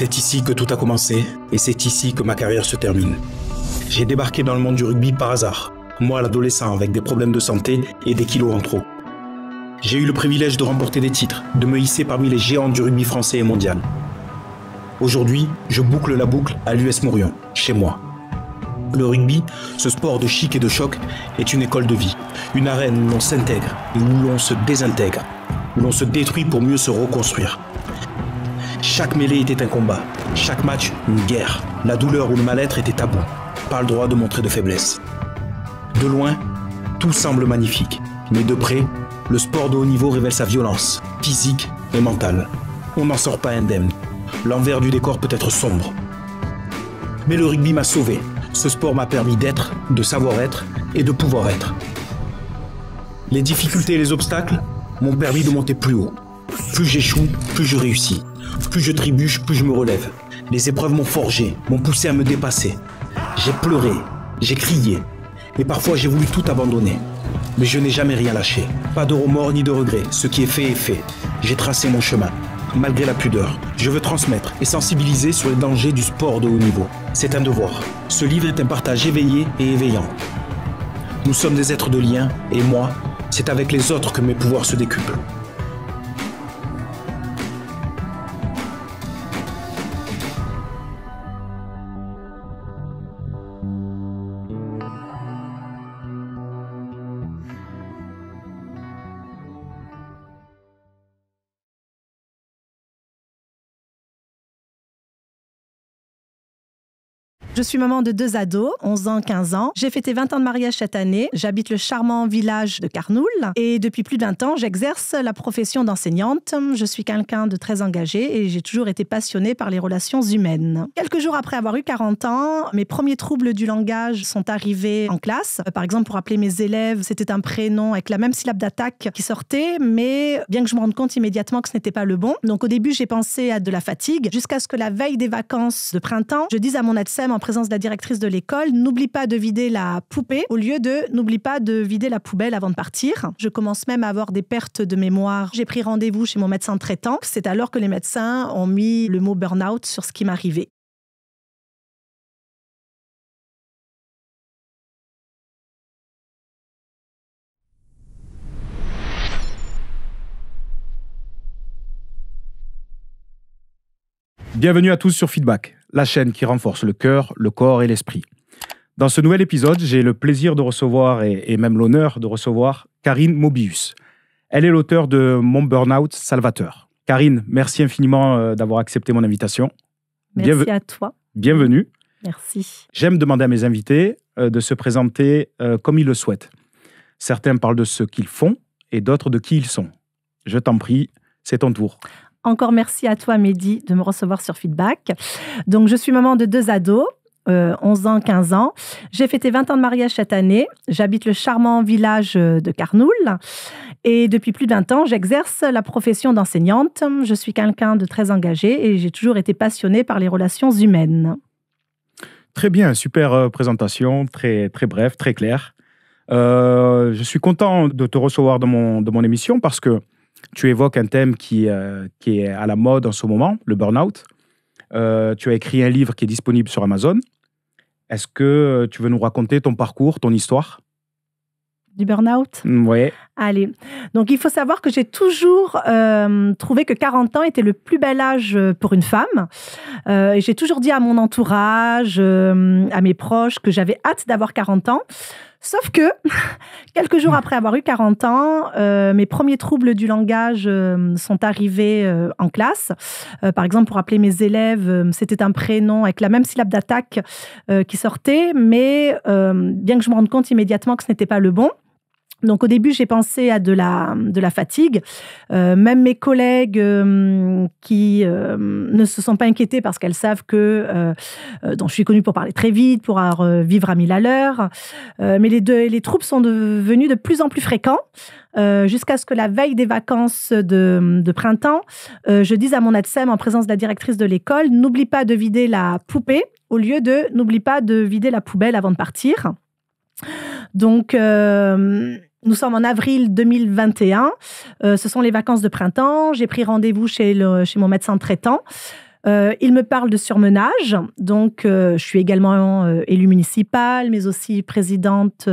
C'est ici que tout a commencé et c'est ici que ma carrière se termine. J'ai débarqué dans le monde du rugby par hasard, moi l'adolescent avec des problèmes de santé et des kilos en trop. J'ai eu le privilège de remporter des titres, de me hisser parmi les géants du rugby français et mondial. Aujourd'hui, je boucle la boucle à l'US Morion, chez moi. Le rugby, ce sport de chic et de choc, est une école de vie. Une arène où l'on s'intègre et où l'on se désintègre, où l'on se détruit pour mieux se reconstruire. Chaque mêlée était un combat, chaque match une guerre. La douleur ou le mal-être était tabou, pas le droit de montrer de faiblesse. De loin, tout semble magnifique, mais de près, le sport de haut niveau révèle sa violence, physique et mentale. On n'en sort pas indemne. L'envers du décor peut être sombre. Mais le rugby m'a sauvé. Ce sport m'a permis d'être, de savoir-être et de pouvoir être. Les difficultés et les obstacles m'ont permis de monter plus haut. Plus j'échoue, plus je réussis. Plus je trébuche, plus je me relève. Les épreuves m'ont forgé, m'ont poussé à me dépasser. J'ai pleuré, j'ai crié. Et parfois j'ai voulu tout abandonner. Mais je n'ai jamais rien lâché. Pas de remords ni de regrets. Ce qui est fait. J'ai tracé mon chemin. Malgré la pudeur, je veux transmettre et sensibiliser sur les dangers du sport de haut niveau. C'est un devoir. Ce livre est un partage éveillé et éveillant. Nous sommes des êtres de lien, et moi, c'est avec les autres que mes pouvoirs se décuplent. Je suis maman de 2 ados, 11 ans, 15 ans. J'ai fêté 20 ans de mariage cette année. J'habite le charmant village de Carnoul. Et depuis plus de 20 ans, j'exerce la profession d'enseignante. Je suis quelqu'un de très engagé et j'ai toujours été passionnée par les relations humaines. Quelques jours après avoir eu 40 ans, mes premiers troubles du langage sont arrivés en classe. Par exemple, pour appeler mes élèves, c'était un prénom avec la même syllabe d'attaque qui sortait, mais bien que je me rende compte immédiatement que ce n'était pas le bon. Donc au début, j'ai pensé à de la fatigue, jusqu'à ce que la veille des vacances de printemps, je dise à mon ATSEM en présence de la directrice de l'école, n'oublie pas de vider la poupée au lieu de n'oublie pas de vider la poubelle avant de partir. Je commence même à avoir des pertes de mémoire. J'ai pris rendez-vous chez mon médecin traitant. C'est alors que les médecins ont mis le mot burn-out sur ce qui m'arrivait. Bienvenue à tous sur Feedback, la chaîne qui renforce le cœur, le corps et l'esprit. Dans ce nouvel épisode, j'ai le plaisir de recevoir, et même l'honneur de recevoir, Karine Mobius. Elle est l'auteure de Mon Burn-out Salvateur. Karine, merci infiniment d'avoir accepté mon invitation. Merci à toi. Bienvenue. Merci. J'aime demander à mes invités de se présenter comme ils le souhaitent. Certains parlent de ce qu'ils font et d'autres de qui ils sont. Je t'en prie, c'est ton tour. Encore merci à toi, Mehdi, de me recevoir sur Feedback. Donc, je suis maman de 2 ados, 11 ans, 15 ans. J'ai fêté 20 ans de mariage cette année. J'habite le charmant village de Carnoul. Et depuis plus de 20 ans, j'exerce la profession d'enseignante. Je suis quelqu'un de très engagé et j'ai toujours été passionnée par les relations humaines. Très bien, super présentation, très, très bref, très claire. Je suis content de te recevoir dans mon émission parce que tu évoques un thème qui est à la mode en ce moment, le burn-out. Tu as écrit un livre qui est disponible sur Amazon. Est-ce que tu veux nous raconter ton parcours, ton histoire ? Du burn-out ? Oui. Allez. Donc, il faut savoir que j'ai toujours trouvé que 40 ans était le plus bel âge pour une femme. Et j'ai toujours dit à mon entourage, à mes proches, que j'avais hâte d'avoir 40 ans. Sauf que, quelques jours après avoir eu 40 ans, mes premiers troubles du langage sont arrivés en classe. Par exemple, pour appeler mes élèves, c'était un prénom avec la même syllabe d'attaque qui sortait, mais bien que je me rende compte immédiatement que ce n'était pas le bon. Donc au début, j'ai pensé à de la fatigue. Même mes collègues qui ne se sont pas inquiétés parce qu'elles savent que donc je suis connue pour parler très vite, pour vivre à 1000 à l'heure. Mais les troubles sont devenus de plus en plus fréquents. Jusqu'à ce que la veille des vacances de printemps, je dise à mon ATSEM en présence de la directrice de l'école, n'oublie pas de vider la poupée au lieu de n'oublie pas de vider la poubelle avant de partir. Donc, nous sommes en avril 2021. Ce sont les vacances de printemps. J'ai pris rendez-vous chez mon médecin traitant. Il me parle de surmenage. Donc, je suis également élue municipale, mais aussi présidente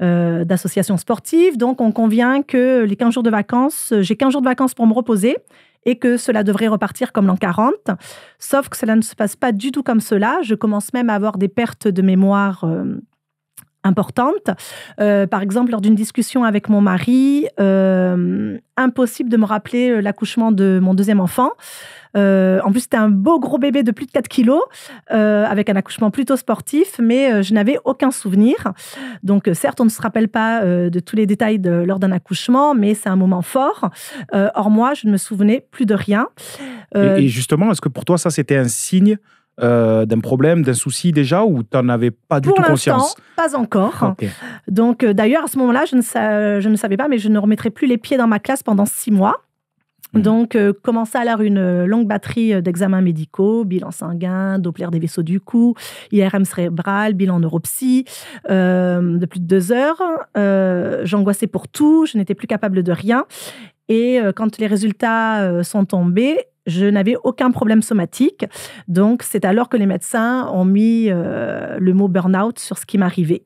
d'associations sportives. Donc, on convient que les 15 jours de vacances, j'ai 15 jours de vacances pour me reposer et que cela devrait repartir comme l'an 40. Sauf que cela ne se passe pas du tout comme cela. Je commence même à avoir des pertes de mémoire importantes. Par exemple, lors d'une discussion avec mon mari, impossible de me rappeler l'accouchement de mon deuxième enfant. En plus, c'était un beau gros bébé de plus de 4 kilos, avec un accouchement plutôt sportif, mais je n'avais aucun souvenir. Donc, certes, on ne se rappelle pas de tous les détails lors d'un accouchement, mais c'est un moment fort. Or, moi, je ne me souvenais plus de rien. Et justement, est-ce que pour toi, ça, c'était un signe d'un problème, d'un souci déjà, ou tu n'en avais pas du tout conscience? Pour l'instant, pas encore. Okay. Donc, d'ailleurs, à ce moment-là, je ne savais pas, mais je ne remettrai plus les pieds dans ma classe pendant 6 mois. Donc, commença alors une longue batterie d'examens médicaux, bilan sanguin, Doppler des vaisseaux du cou, IRM cérébral, bilan neuropsy, de plus de 2 heures. J'angoissais pour tout, je n'étais plus capable de rien. Et quand les résultats sont tombés, je n'avais aucun problème somatique. Donc, c'est alors que les médecins ont mis le mot burn-out sur ce qui m'arrivait.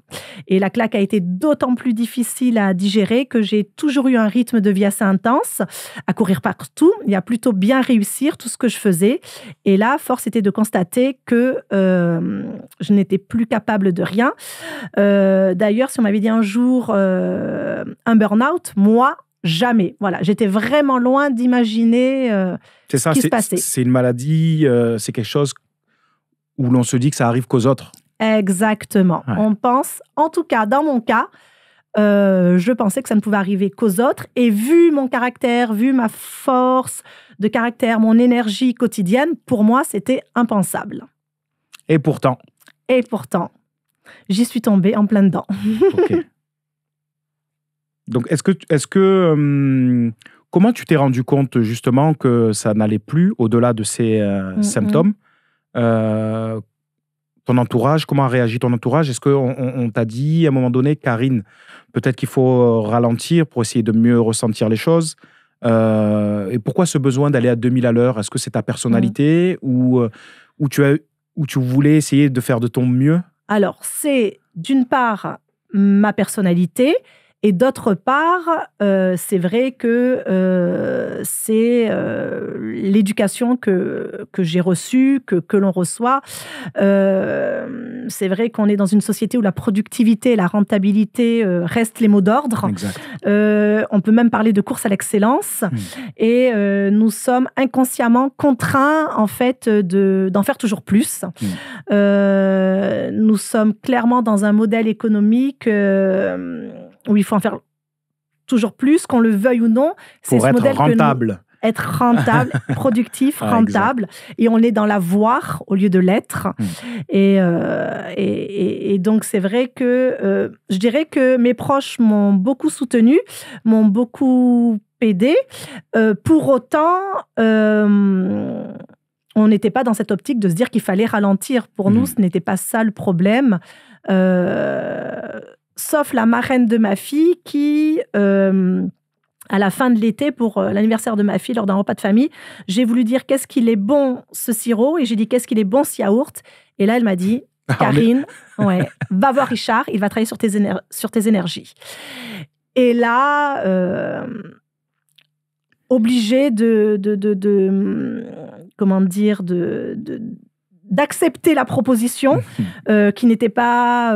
Et la claque a été d'autant plus difficile à digérer que j'ai toujours eu un rythme de vie assez intense, à courir partout, et à plutôt bien réussir tout ce que je faisais. Et là, force était de constater que je n'étais plus capable de rien. D'ailleurs, si on m'avait dit un jour un burn-out, moi, jamais. Voilà, j'étais vraiment loin d'imaginer ce qui se passait. C'est une maladie, c'est quelque chose où l'on se dit que ça arrive qu'aux autres. Exactement. Ouais. On pense, en tout cas, dans mon cas, je pensais que ça ne pouvait arriver qu'aux autres. Et vu mon caractère, vu ma force de caractère, mon énergie quotidienne, pour moi, c'était impensable. Et pourtant, j'y suis tombée en plein dedans. Ok. Donc, comment tu t'es rendu compte justement que ça n'allait plus au-delà de ces symptômes? Ton entourage, comment a réagi ton entourage? Est-ce qu'on t'a dit à un moment donné, Karine, peut-être qu'il faut ralentir pour essayer de mieux ressentir les choses? Et pourquoi ce besoin d'aller à 2000 à l'heure? Est-ce que c'est ta personnalité ou tu voulais essayer de faire de ton mieux? Alors, c'est d'une part ma personnalité. Et d'autre part, c'est vrai que c'est l'éducation que j'ai reçue, que l'on reçoit. C'est vrai qu'on est dans une société où la productivité et la rentabilité restent les mots d'ordre. On peut même parler de course à l'excellence. Et nous sommes inconsciemment contraints, en fait, d'en faire toujours plus. Nous sommes clairement dans un modèle économique où il faut en faire toujours plus, qu'on le veuille ou non. C'est pour être rentable. Être rentable, productif, rentable. Et on est dans l'avoir au lieu de l'être. Et donc, c'est vrai que je dirais que mes proches m'ont beaucoup soutenue, m'ont beaucoup aidée. Pour autant, on n'était pas dans cette optique de se dire qu'il fallait ralentir. Pour nous, ce n'était pas ça le problème. Sauf la marraine de ma fille qui, à la fin de l'été, pour l'anniversaire de ma fille, lors d'un repas de famille, j'ai voulu dire qu'est-ce qu'il est bon ce sirop et j'ai dit qu'est-ce qu'il est bon ce yaourt. Et là, elle m'a dit, Karine, va voir Richard, il va travailler sur tes énergies. Et là, obligée d'accepter la proposition qui n'était pas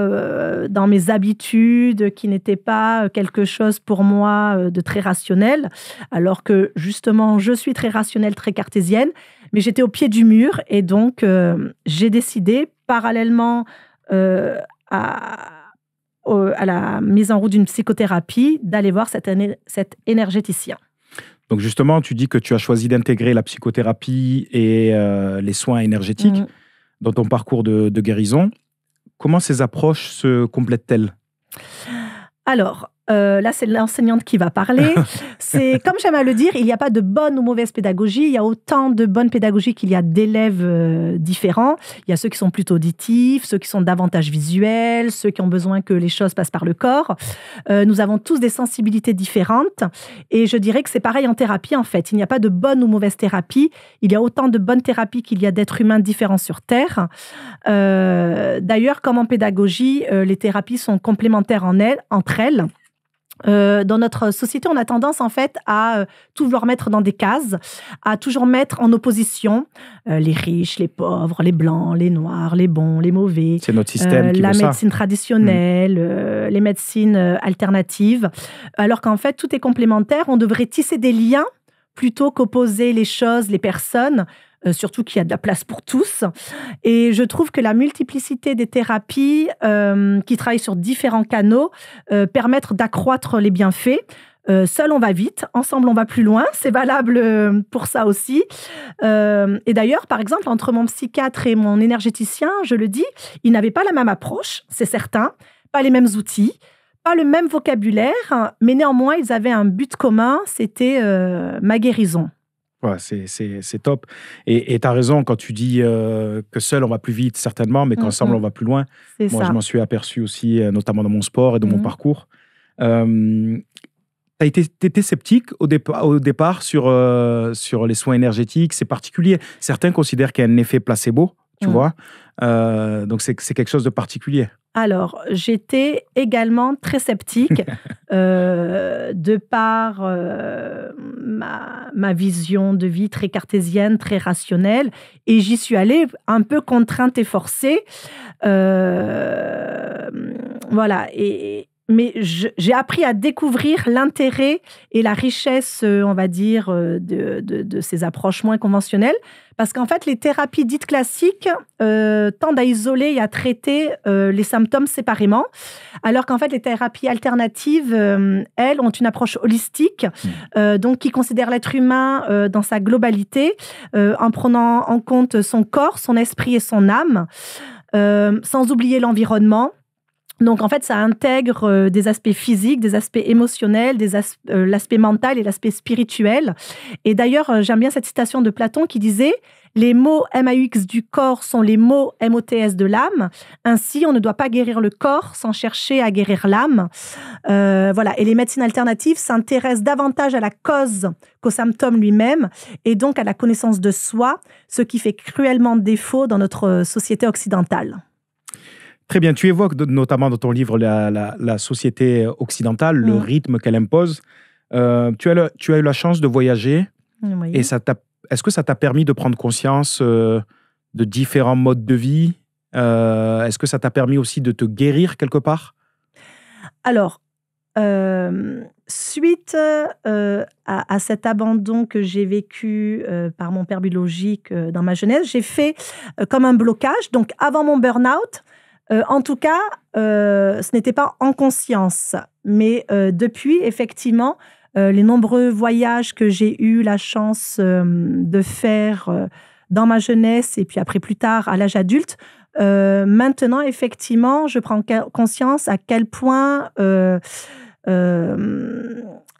dans mes habitudes, qui n'était pas quelque chose pour moi de très rationnel, alors que justement, je suis très rationnelle, très cartésienne, mais j'étais au pied du mur et donc j'ai décidé, parallèlement à la mise en route d'une psychothérapie, d'aller voir cet énergéticien. Donc justement, tu dis que tu as choisi d'intégrer la psychothérapie et les soins énergétiques dans ton parcours de guérison. Comment ces approches se complètent-elles? Alors, Là, c'est l'enseignante qui va parler. C'est, comme j'aime à le dire, il n'y a pas de bonne ou mauvaise pédagogie. Il y a autant de bonnes pédagogies qu'il y a d'élèves différents. Il y a ceux qui sont plutôt auditifs, ceux qui sont davantage visuels, ceux qui ont besoin que les choses passent par le corps. Nous avons tous des sensibilités différentes. Et je dirais que c'est pareil en thérapie, en fait. Il n'y a pas de bonne ou mauvaise thérapie. Il y a autant de bonnes thérapies qu'il y a d'êtres humains différents sur Terre. D'ailleurs, comme en pédagogie, les thérapies sont complémentaires entre elles. Dans notre société, on a tendance en fait à tout vouloir mettre dans des cases, à toujours mettre en opposition les riches, les pauvres, les blancs, les noirs, les bons, les mauvais. C'est notre système qui veut ça. La médecine traditionnelle, les médecines alternatives. Alors qu'en fait, tout est complémentaire. On devrait tisser des liens plutôt qu'opposer les choses, les personnes. Surtout qu'il y a de la place pour tous. Et je trouve que la multiplicité des thérapies qui travaillent sur différents canaux permettent d'accroître les bienfaits. Seul, on va vite. Ensemble, on va plus loin. C'est valable pour ça aussi. Et d'ailleurs, par exemple, entre mon psychiatre et mon énergéticien, je le dis, ils n'avaient pas la même approche, c'est certain, pas les mêmes outils, pas le même vocabulaire, mais néanmoins, ils avaient un but commun, c'était ma guérison. Ouais, c'est top. Et tu as raison quand tu dis que seul, on va plus vite, certainement, mais qu'ensemble, on va plus loin. C'est Moi, ça. je m'en suis aperçu aussi, notamment dans mon sport et dans mon parcours. T'étais sceptique au départ sur les soins énergétiques. C'est particulier. Certains considèrent qu'il y a un effet placebo, tu vois. Donc, c'est quelque chose de particulier. Alors, j'étais également très sceptique de par ma vision de vie très cartésienne, très rationnelle. Et j'y suis allée un peu contrainte et forcée. Voilà. Mais j'ai appris à découvrir l'intérêt et la richesse, on va dire, de ces approches moins conventionnelles. Parce qu'en fait, les thérapies dites classiques tendent à isoler et à traiter les symptômes séparément. Alors qu'en fait, les thérapies alternatives, elles, ont une approche holistique, donc qui considère l'être humain dans sa globalité, en prenant en compte son corps, son esprit et son âme, sans oublier l'environnement. Donc, en fait, ça intègre des aspects physiques, des aspects émotionnels, l'aspect mental et l'aspect spirituel. Et d'ailleurs, j'aime bien cette citation de Platon qui disait « Les mots MAUX du corps sont les mots MOTS de l'âme. Ainsi, on ne doit pas guérir le corps sans chercher à guérir l'âme. » Voilà. Et les médecines alternatives s'intéressent davantage à la cause qu'au symptôme lui-même et donc à la connaissance de soi, ce qui fait cruellement défaut dans notre société occidentale. Très bien. Tu évoques notamment dans ton livre la société occidentale, le rythme qu'elle impose. Tu as eu la chance de voyager. Oui. Et est-ce que ça t'a permis de prendre conscience de différents modes de vie? Est-ce que ça t'a permis aussi de te guérir quelque part? Alors, suite à cet abandon que j'ai vécu par mon père biologique dans ma jeunesse, j'ai fait comme un blocage. Donc, avant mon burn-out, en tout cas, ce n'était pas en conscience. Mais depuis, effectivement, les nombreux voyages que j'ai eu la chance de faire dans ma jeunesse et puis après plus tard à l'âge adulte, maintenant, effectivement, je prends conscience à quel point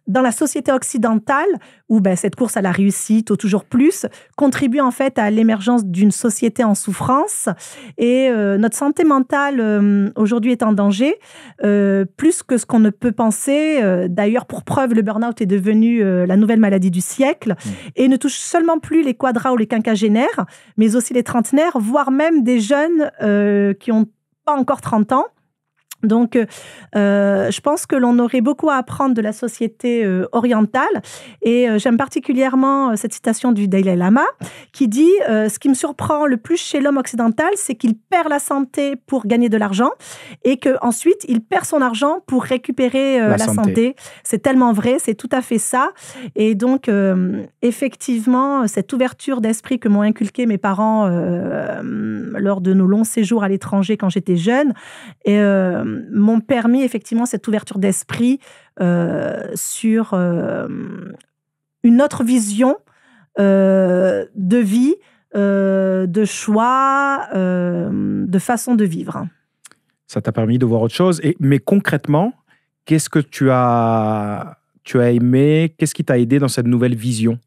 dans la société occidentale, où cette course à la réussite, au toujours plus, contribue en fait à l'émergence d'une société en souffrance. Et notre santé mentale, aujourd'hui, est en danger, plus que ce qu'on ne peut penser. D'ailleurs, pour preuve, le burn-out est devenu la nouvelle maladie du siècle et ne touche seulement plus les quadras ou les quinquagénaires, mais aussi les trentenaires, voire même des jeunes qui n'ont pas encore 30 ans. Donc, je pense que l'on aurait beaucoup à apprendre de la société orientale. Et j'aime particulièrement cette citation du Dalai Lama qui dit « Ce qui me surprend le plus chez l'homme occidental, c'est qu'il perd la santé pour gagner de l'argent et qu'ensuite, il perd son argent pour récupérer la santé. » C'est tellement vrai, c'est tout à fait ça. Et donc, effectivement, cette ouverture d'esprit que m'ont inculqué mes parents lors de nos longs séjours à l'étranger quand j'étais jeune, m'ont permis effectivement cette ouverture d'esprit sur une autre vision de vie, de choix, de façon de vivre. Ça t'a permis de voir autre chose. Mais concrètement, qu'est-ce que tu as aimé? Qu'est-ce qui t'a aidé dans cette nouvelle vision?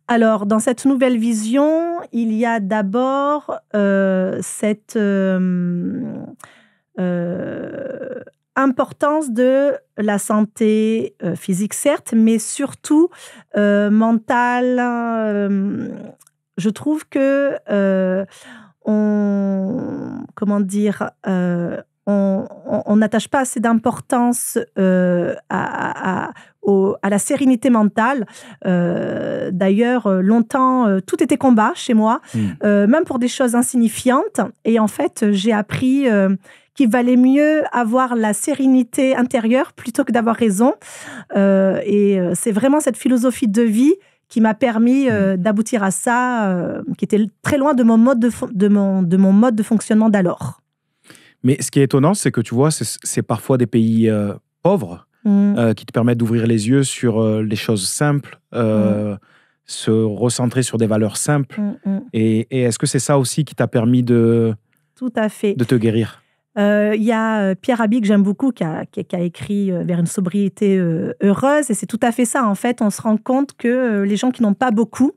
Alors, dans cette nouvelle vision, il y a d'abord cette importance de la santé physique, certes, mais surtout mentale. Je trouve que on n'attache pas assez d'importance à la sérénité mentale. D'ailleurs, longtemps, tout était combat chez moi, même pour des choses insignifiantes. Et en fait, j'ai appris qu'il valait mieux avoir la sérénité intérieure plutôt que d'avoir raison. Et c'est vraiment cette philosophie de vie qui m'a permis d'aboutir à ça, qui était très loin de mon mode de fonctionnement d'alors. Mais ce qui est étonnant, c'est que tu vois, c'est parfois des pays pauvres qui te permettent d'ouvrir les yeux sur les choses simples, se recentrer sur des valeurs simples. Et est-ce que c'est ça aussi qui t'a permis Tout à fait. de te guérir? Il y a Pierre Rabhi, que j'aime beaucoup, qui a écrit Vers une sobriété heureuse. Et c'est tout à fait ça. En fait, on se rend compte que les gens qui n'ont pas beaucoup,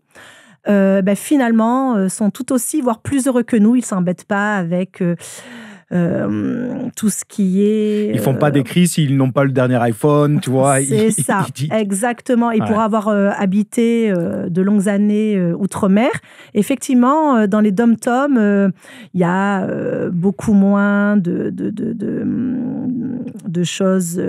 finalement, sont tout aussi, voire plus heureux que nous. Ils ne s'embêtent pas avec tout ce qui est... Ils font pas des cris s'ils n'ont pas le dernier iPhone, tu vois. C'est ça, exactement. Et pour avoir habité de longues années outre-mer, effectivement, dans les dom-toms, il y a beaucoup moins de choses,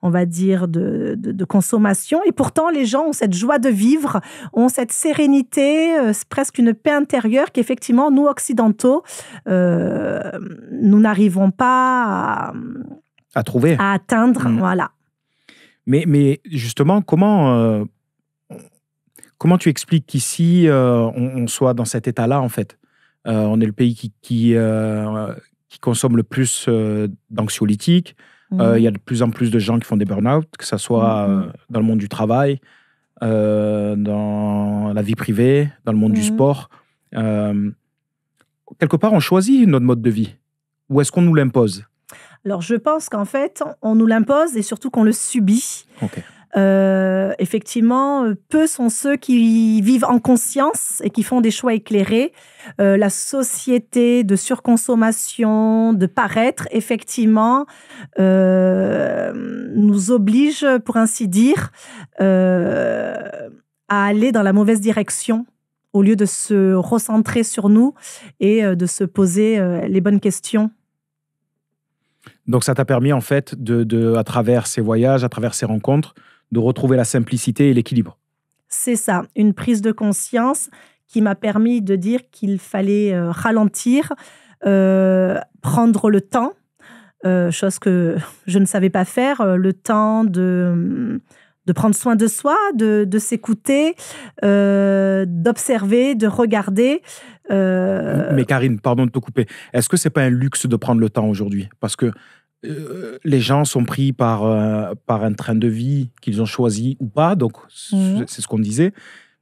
on va dire, de consommation. Et pourtant, les gens ont cette joie de vivre, ont cette sérénité, presque une paix intérieure qu'effectivement, nous, occidentaux, nous n'arrivons pas à trouver, à atteindre. Voilà. Mais justement, comment tu expliques qu'ici, on soit dans cet état-là, en fait? On est le pays qui consomme le plus d'anxiolytiques. Il y a de plus en plus de gens qui font des burn-out, que ce soit dans le monde du travail, dans la vie privée, dans le monde du sport. Quelque part, on choisit notre mode de vie. Ou est-ce qu'on nous l'impose? Alors, je pense qu'en fait, on nous l'impose et surtout qu'on le subit. Okay. Effectivement, peu sont ceux qui vivent en conscience et qui font des choix éclairés. La société de surconsommation, de paraître, effectivement, nous oblige, pour ainsi dire, à aller dans la mauvaise direction, au lieu de se recentrer sur nous et de se poser les bonnes questions. Donc, ça t'a permis, en fait, à travers ces voyages, à travers ces rencontres, de retrouver la simplicité et l'équilibre. C'est ça, une prise de conscience qui m'a permis de dire qu'il fallait ralentir, prendre le temps, chose que je ne savais pas faire, le temps de prendre soin de soi, de s'écouter, d'observer, de regarder. Mais Karine, pardon de te couper, est-ce que c'est pas un luxe de prendre le temps aujourd'hui? Parce que les gens sont pris par un train de vie qu'ils ont choisi ou pas, donc c'est ce qu'on disait,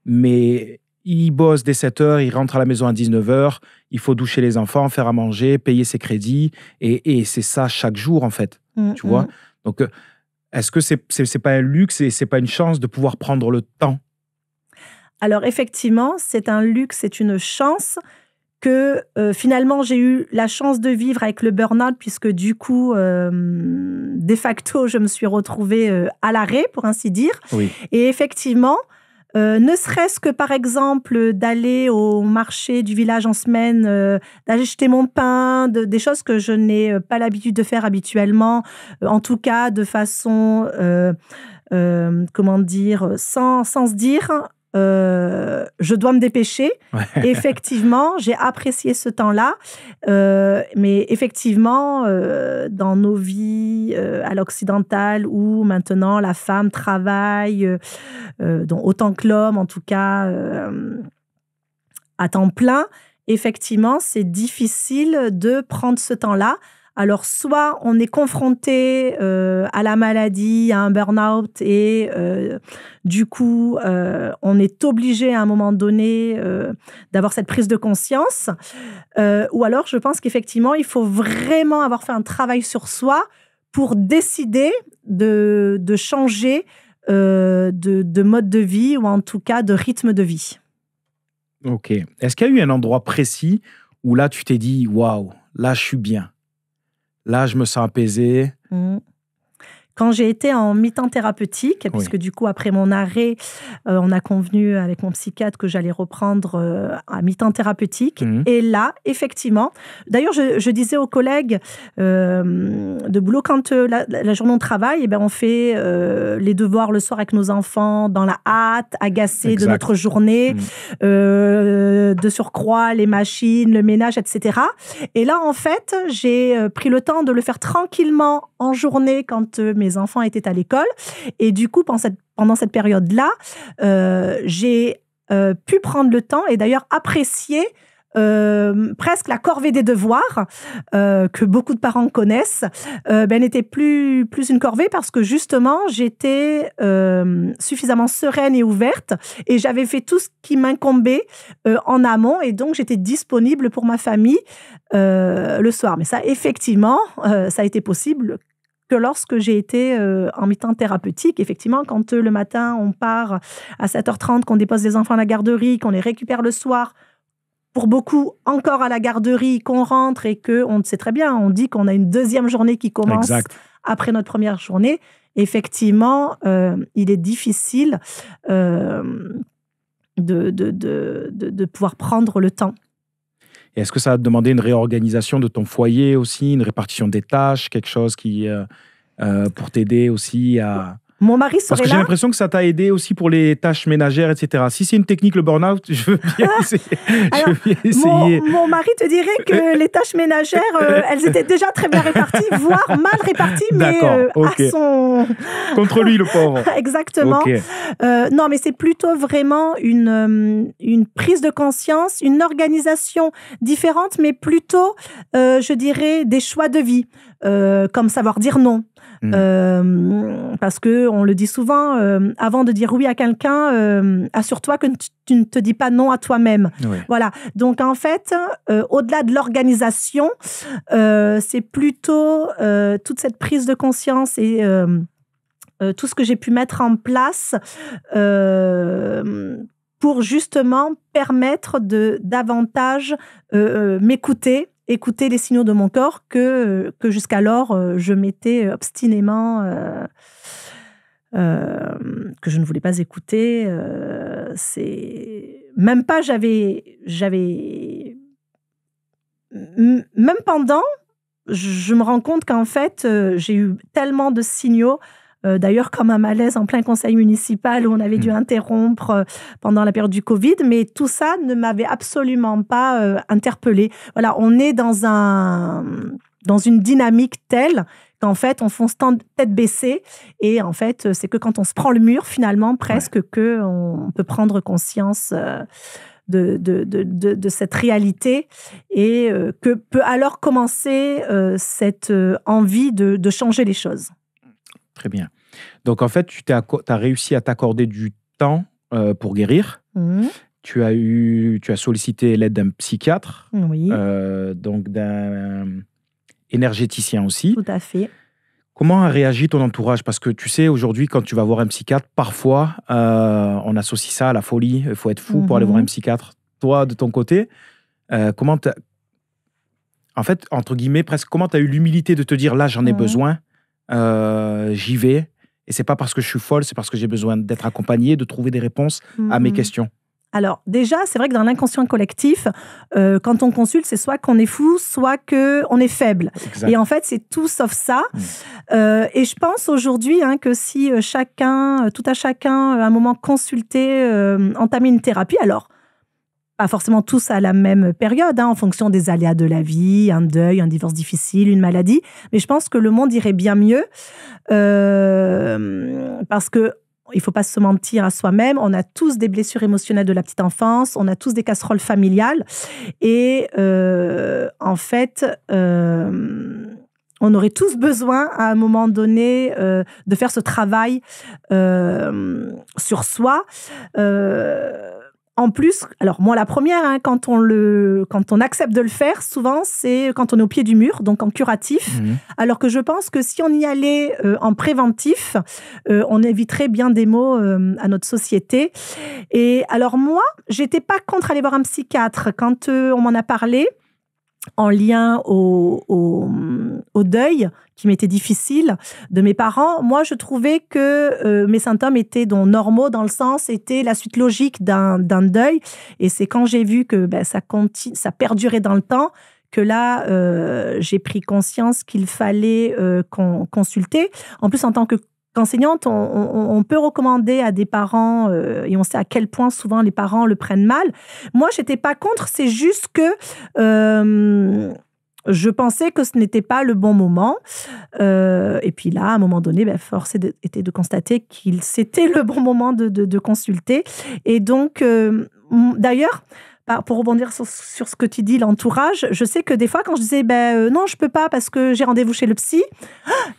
mais ils bossent dès 7h, ils rentrent à la maison à 19h, il faut doucher les enfants, faire à manger, payer ses crédits, et c'est ça chaque jour en fait, tu vois. Donc, est-ce que c'est pas un luxe et c'est pas une chance de pouvoir prendre le temps? Alors effectivement, c'est un luxe, c'est une chance que finalement j'ai eu la chance de vivre avec le burn-out, puisque du coup, de facto, je me suis retrouvée à l'arrêt, pour ainsi dire. Oui. Et effectivement, ne serait-ce que par exemple d'aller au marché du village en semaine, d'acheter mon pain, des choses que je n'ai pas l'habitude de faire habituellement, en tout cas de façon, sans se dire... je dois me dépêcher. Ouais. Effectivement, j'ai apprécié ce temps-là. Mais effectivement, dans nos vies à l'occidental, où maintenant la femme travaille, donc autant que l'homme, en tout cas, à temps plein, effectivement, c'est difficile de prendre ce temps-là. Alors, soit on est confronté à la maladie, à un burn-out, et du coup, on est obligé à un moment donné d'avoir cette prise de conscience. Ou alors, je pense qu'effectivement, il faut vraiment avoir fait un travail sur soi pour décider de changer de mode de vie ou en tout cas de rythme de vie. Ok. Est-ce qu'il y a eu un endroit précis où là, tu t'es dit, waouh, là, je suis bien. Là, je me sens apaisé. Quand j'ai été en mi-temps thérapeutique, puisque du coup, après mon arrêt, on a convenu avec mon psychiatre que j'allais reprendre à mi-temps thérapeutique. Et là, effectivement, d'ailleurs, je disais aux collègues de boulot, quand la journée on travaille, on fait les devoirs le soir avec nos enfants, dans la hâte, agacés de notre journée, de surcroît, les machines, le ménage, etc. Et là, en fait, j'ai pris le temps de le faire tranquillement en journée quand mes enfants étaient à l'école. Et du coup, pendant cette période-là, j'ai pu prendre le temps et d'ailleurs apprécier presque la corvée des devoirs que beaucoup de parents connaissent, n'était plus une corvée parce que justement, j'étais suffisamment sereine et ouverte et j'avais fait tout ce qui m'incombait en amont et donc j'étais disponible pour ma famille le soir. Mais ça, effectivement, ça a été possible que lorsque j'ai été en mi-temps thérapeutique, effectivement, quand le matin, on part à 7h30, qu'on dépose les enfants à la garderie, qu'on les récupère le soir, pour beaucoup, encore à la garderie, qu'on rentre et qu'on sait très bien, on dit qu'on a une deuxième journée qui commence après notre première journée. Effectivement, il est difficile de pouvoir prendre le temps. Et est-ce que ça a demandé une réorganisation de ton foyer aussi, une répartition des tâches, quelque chose qui pour t'aider aussi à... Mon mari serait là. Parce que j'ai l'impression que ça t'a aidé aussi pour les tâches ménagères, etc. Si c'est une technique, le burn-out, je veux bien essayer. Mon mari te dirait que les tâches ménagères, elles étaient déjà très bien réparties, voire mal réparties, mais à son... Contre lui, le pauvre. Exactement. Non, mais c'est plutôt vraiment une prise de conscience, une organisation différente, mais plutôt, je dirais, des choix de vie, comme savoir dire non. Parce que on le dit souvent, avant de dire oui à quelqu'un, assure-toi que tu ne te dis pas non à toi-même. Oui. Voilà. Donc en fait, au-delà de l'organisation, c'est plutôt toute cette prise de conscience et tout ce que j'ai pu mettre en place pour justement permettre de davantage m'écouter. Écouter les signaux de mon corps que jusqu'alors, je m'étais obstinément... que je ne voulais pas écouter. Même pas, même pendant, je me rends compte qu'en fait, j'ai eu tellement de signaux. D'ailleurs, comme un malaise en plein conseil municipal où on avait dû interrompre pendant la période du Covid, mais tout ça ne m'avait absolument pas interpellée. Voilà, on est dans une dynamique telle qu'en fait, on fonce tête baissée et en fait, c'est que quand on se prend le mur, finalement, presque qu'on peut prendre conscience de cette réalité et que peut alors commencer cette envie de changer les choses. Très bien. Donc, en fait, tu as réussi à t'accorder du temps pour guérir. Tu as sollicité l'aide d'un psychiatre, donc d'un énergéticien aussi. Tout à fait. Comment a réagi ton entourage? Parce que tu sais, aujourd'hui, quand tu vas voir un psychiatre, parfois, on associe ça à la folie. Il faut être fou pour aller voir un psychiatre. Toi, de ton côté, comment en fait, entre guillemets, presque, comment tu as eu l'humilité de te dire, là, j'en ai besoin, j'y vais. Et c'est pas parce que je suis folle, c'est parce que j'ai besoin d'être accompagnée, de trouver des réponses à mes questions. Alors, déjà, c'est vrai que dans l'inconscient collectif, quand on consulte, c'est soit qu'on est fou, soit qu'on est faible. Exact. Et en fait, c'est tout sauf ça. Et je pense aujourd'hui que si tout à chacun, à un moment consulté, entamer une thérapie, alors, pas forcément tous à la même période, en fonction des aléas de la vie, un deuil, un divorce difficile, une maladie. Mais je pense que le monde irait bien mieux parce que il ne faut pas se mentir à soi-même. On a tous des blessures émotionnelles de la petite enfance, on a tous des casseroles familiales. Et en fait, on aurait tous besoin, à un moment donné, de faire ce travail sur soi. en plus, alors moi la première, hein, quand on accepte de le faire, souvent c'est quand on est au pied du mur, donc en curatif. Alors que je pense que si on y allait en préventif, on éviterait bien des maux à notre société. Et alors moi, j'étais pas contre aller voir un psychiatre quand on m'en a parlé, en lien au deuil qui m'était difficile de mes parents. Moi, je trouvais que mes symptômes étaient donc normaux, dans le sens, c'était la suite logique d'un deuil. Et c'est quand j'ai vu que ça perdurait dans le temps que là, j'ai pris conscience qu'il fallait consulter. En plus, en tant qu'enseignante, on peut recommander à des parents, et on sait à quel point souvent les parents le prennent mal. Moi, j'étais pas contre, c'est juste que je pensais que ce n'était pas le bon moment. Et puis là, à un moment donné, force était de constater qu'il c'était le bon moment de consulter. Et donc, d'ailleurs, pour rebondir sur ce que tu dis, l'entourage, je sais que des fois, quand je disais non, je peux pas parce que j'ai rendez-vous chez le psy,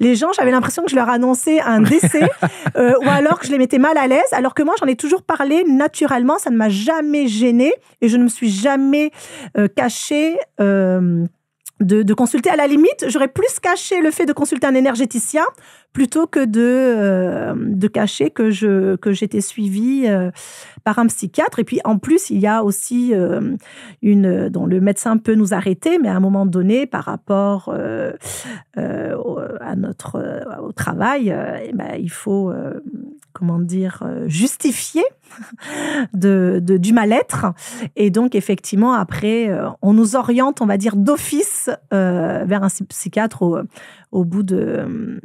les gens, j'avais l'impression que je leur annonçais un décès ou alors que je les mettais mal à l'aise, alors que moi, j'en ai toujours parlé naturellement, ça ne m'a jamais gênée et je ne me suis jamais cachée de consulter. À la limite, j'aurais plus caché le fait de consulter un énergéticien plutôt que de cacher que j'étais suivie par un psychiatre. Et puis, en plus, il y a aussi dont le médecin peut nous arrêter, mais à un moment donné, par rapport au travail, il faut, justifier du mal-être. Et donc, effectivement, après, on nous oriente, on va dire, d'office vers un psychiatre au bout d'un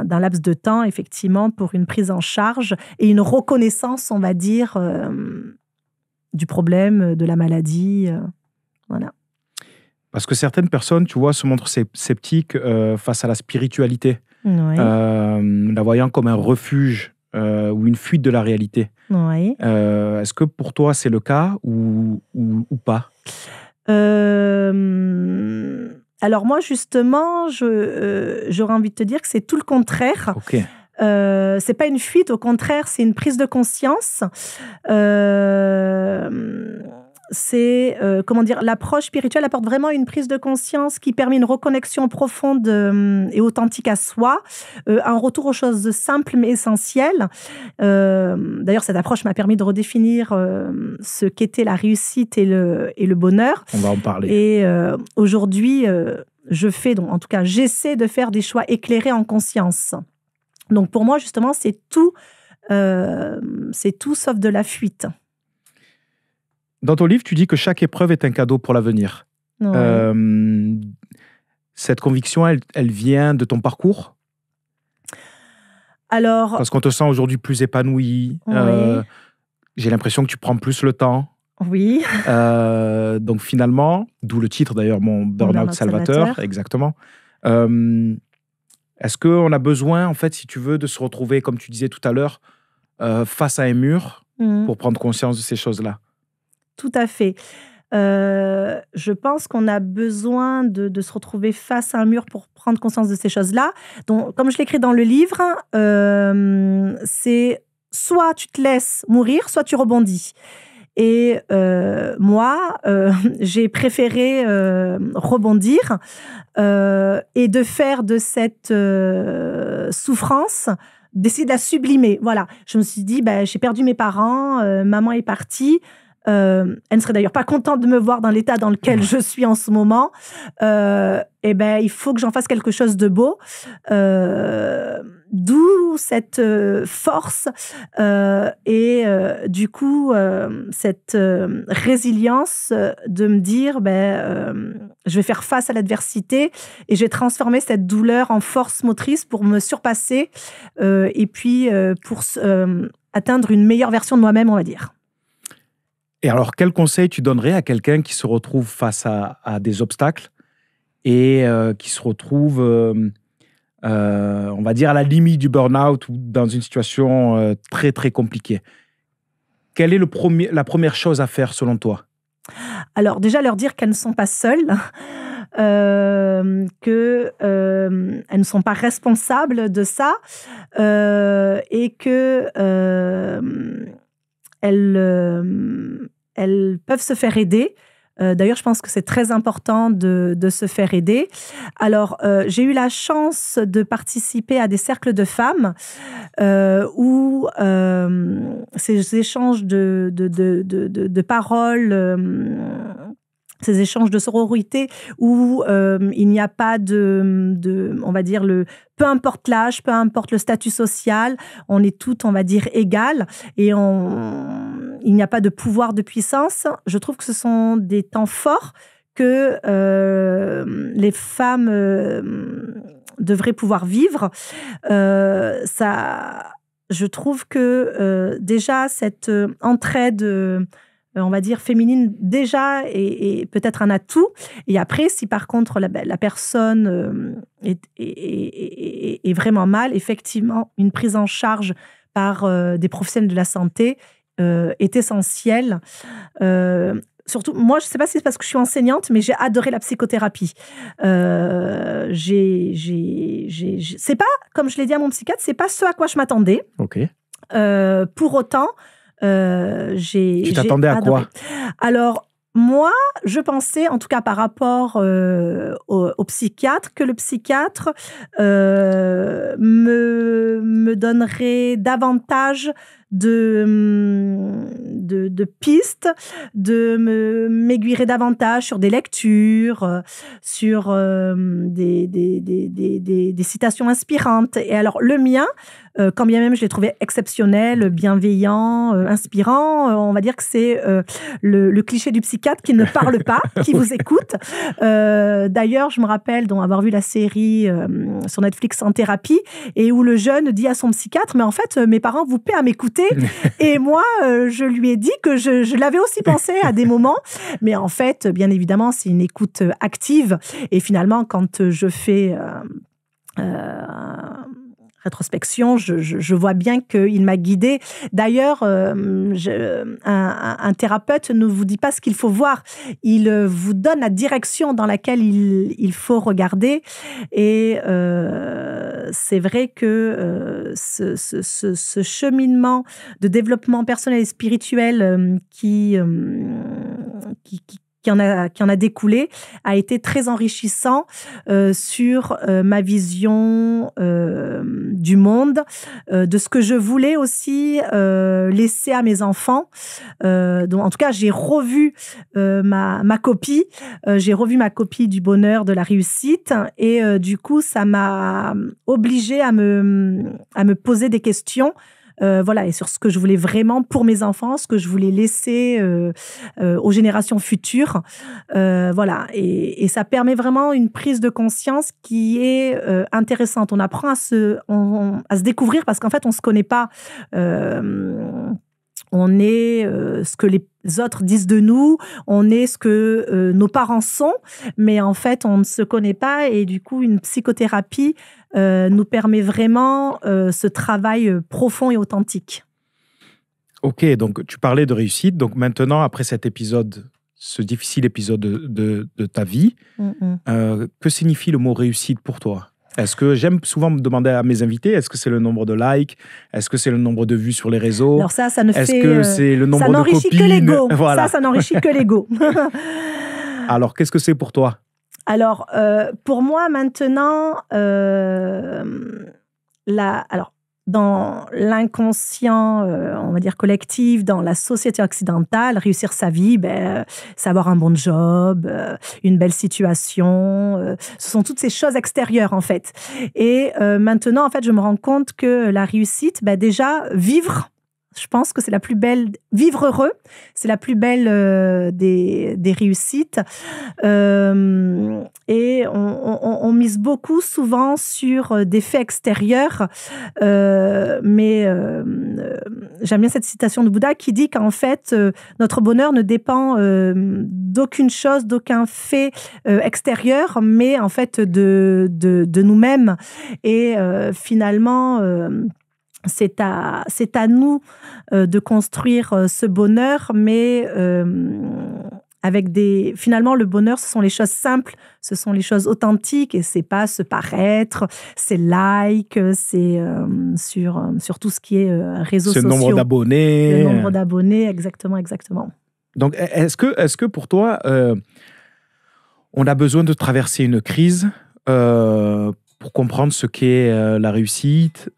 laps de temps, effectivement, pour une prise en charge et une reconnaissance, on va dire, du problème, de la maladie. Voilà. Parce que certaines personnes, tu vois, se montrent sceptiques face à la spiritualité, Oui. la voyant comme un refuge ou une fuite de la réalité. Oui. Est-ce que pour toi, c'est le cas ou pas? Alors moi, justement, j'aurais envie de te dire que c'est tout le contraire. Ok. C'est pas une fuite, au contraire, c'est une prise de conscience. L'approche spirituelle apporte vraiment une prise de conscience qui permet une reconnexion profonde et authentique à soi, un retour aux choses simples mais essentielles. D'ailleurs, cette approche m'a permis de redéfinir ce qu'était la réussite et le bonheur. On va en parler. Et aujourd'hui, j'essaie de faire des choix éclairés en conscience. Donc pour moi, justement, c'est tout sauf de la fuite. Dans ton livre, tu dis que chaque épreuve est un cadeau pour l'avenir. Ouais. Cette conviction, elle vient de ton parcours? Alors, parce qu'on te sent aujourd'hui plus épanoui. Oui. J'ai l'impression que tu prends plus le temps. Oui. Donc finalement, d'où le titre d'ailleurs, mon Burnout Salvateur. Exactement. Est-ce qu'on a besoin, en fait, si tu veux, de se retrouver, comme tu disais tout à l'heure, face à un mur pour prendre conscience de ces choses-là? Tout à fait. Je pense qu'on a besoin de se retrouver face à un mur pour prendre conscience de ces choses-là. Donc, comme je l'écris dans le livre, c'est soit tu te laisses mourir, soit tu rebondis. Et moi, j'ai préféré rebondir et de faire de cette souffrance, d'essayer de la sublimer. Voilà, je me suis dit, j'ai perdu mes parents, maman est partie. Elle ne serait d'ailleurs pas contente de me voir dans l'état dans lequel je suis en ce moment. Il faut que j'en fasse quelque chose de beau. D'où cette force et du coup cette résilience de me dire je vais faire face à l'adversité et je vais transformer cette douleur en force motrice pour me surpasser et puis pour atteindre une meilleure version de moi-même, on va dire. Et alors, quel conseil tu donnerais à quelqu'un qui se retrouve face à des obstacles et qui se retrouve, on va dire, à la limite du burn-out ou dans une situation très, très compliquée? Quelle est la première chose à faire selon toi? Alors, déjà, leur dire qu'elles ne sont pas seules, qu'elles ne sont pas responsables de ça et que elles peuvent se faire aider. D'ailleurs, je pense que c'est très important de se faire aider. Alors, j'ai eu la chance de participer à des cercles de femmes où ces échanges de paroles, ces échanges de sororité où il n'y a pas on va dire, peu importe l'âge, peu importe le statut social, on est toutes, on va dire, égales et il n'y a pas de pouvoir, de puissance. Je trouve que ce sont des temps forts que les femmes devraient pouvoir vivre. Je trouve que déjà cette entraide on va dire féminine déjà est peut-être un atout. Et après, si par contre la personne est vraiment mal, effectivement, une prise en charge par des professionnels de la santé est essentielle. Surtout, moi, je ne sais pas si c'est parce que je suis enseignante, mais j'ai adoré la psychothérapie. C'est pas, comme je l'ai dit à mon psychiatre, c'est pas ce à quoi je m'attendais. Ok. Pour autant, Tu t'attendais à quoi? Alors, moi, je pensais, en tout cas par rapport au psychiatre, que le psychiatre me donnerait davantage de pistes, m'aiguillerait davantage sur des lectures, sur des citations inspirantes. Et alors, le mien, quand bien même je l'ai trouvé exceptionnel, bienveillant, inspirant, on va dire que c'est le cliché du psychiatre qui ne parle pas, qui vous écoute. D'ailleurs, je me rappelle avoir vu la série sur Netflix En thérapie, et où le jeune dit à son psychiatre, mais en fait, mes parents vous paient à m'écouter. Et moi, je lui ai dit que je l'avais aussi pensé à des moments, mais en fait, bien évidemment, c'est une écoute active. Et finalement, quand je fais rétrospection, je vois bien qu'il m'a guidée. D'ailleurs, un thérapeute ne vous dit pas ce qu'il faut voir. Il vous donne la direction dans laquelle il faut regarder. Et c'est vrai que ce cheminement de développement personnel et spirituel qui en a découlé, a été très enrichissant sur ma vision du monde, de ce que je voulais aussi laisser à mes enfants. Donc, en tout cas, j'ai revu ma copie. J'ai revu ma copie du bonheur, de la réussite. Et du coup, ça m'a obligée à me poser des questions. Voilà, et sur ce que je voulais vraiment pour mes enfants, ce que je voulais laisser aux générations futures. Voilà, et ça permet vraiment une prise de conscience qui est intéressante. On apprend à se découvrir parce qu'en fait, on ne se connaît pas. On est ce que les autres disent de nous, on est ce que nos parents sont, mais en fait, on ne se connaît pas, et du coup, une psychothérapie nous permet vraiment ce travail profond et authentique. Ok, donc tu parlais de réussite. Donc maintenant, après cet épisode, ce difficile épisode de ta vie, que signifie le mot réussite pour toi? Est-ce que j'aime souvent me demander à mes invités, est-ce que c'est le nombre de likes? Est-ce que c'est le nombre de vues sur les réseaux? Alors ça ne fait... Est-ce que c'est le nombre de copines? Ça n'enrichit que l'ego. Voilà. Ça n'enrichit que l'ego. Alors, qu'est-ce que c'est pour toi? Alors, pour moi, maintenant, dans l'inconscient, on va dire collectif, dans la société occidentale, réussir sa vie, c'est avoir un bon job, une belle situation. Ce sont toutes ces choses extérieures, en fait. Et maintenant, en fait, je me rends compte que la réussite, déjà, vivre. Je pense que c'est la plus belle... Vivre heureux, c'est la plus belle des réussites. Et on mise beaucoup souvent sur des faits extérieurs. Mais j'aime bien cette citation de Bouddha qui dit qu'en fait, notre bonheur ne dépend d'aucune chose, d'aucun fait extérieur, mais en fait de nous-mêmes. Et finalement... c'est à nous de construire ce bonheur, mais Finalement, le bonheur, ce sont les choses simples, ce sont les choses authentiques et c'est pas se paraître, c'est like, c'est sur tout ce qui est réseaux sociaux. Le nombre d'abonnés. Le nombre d'abonnés, exactement. Donc, est-ce que pour toi, on a besoin de traverser une crise pour comprendre ce qu'est la réussite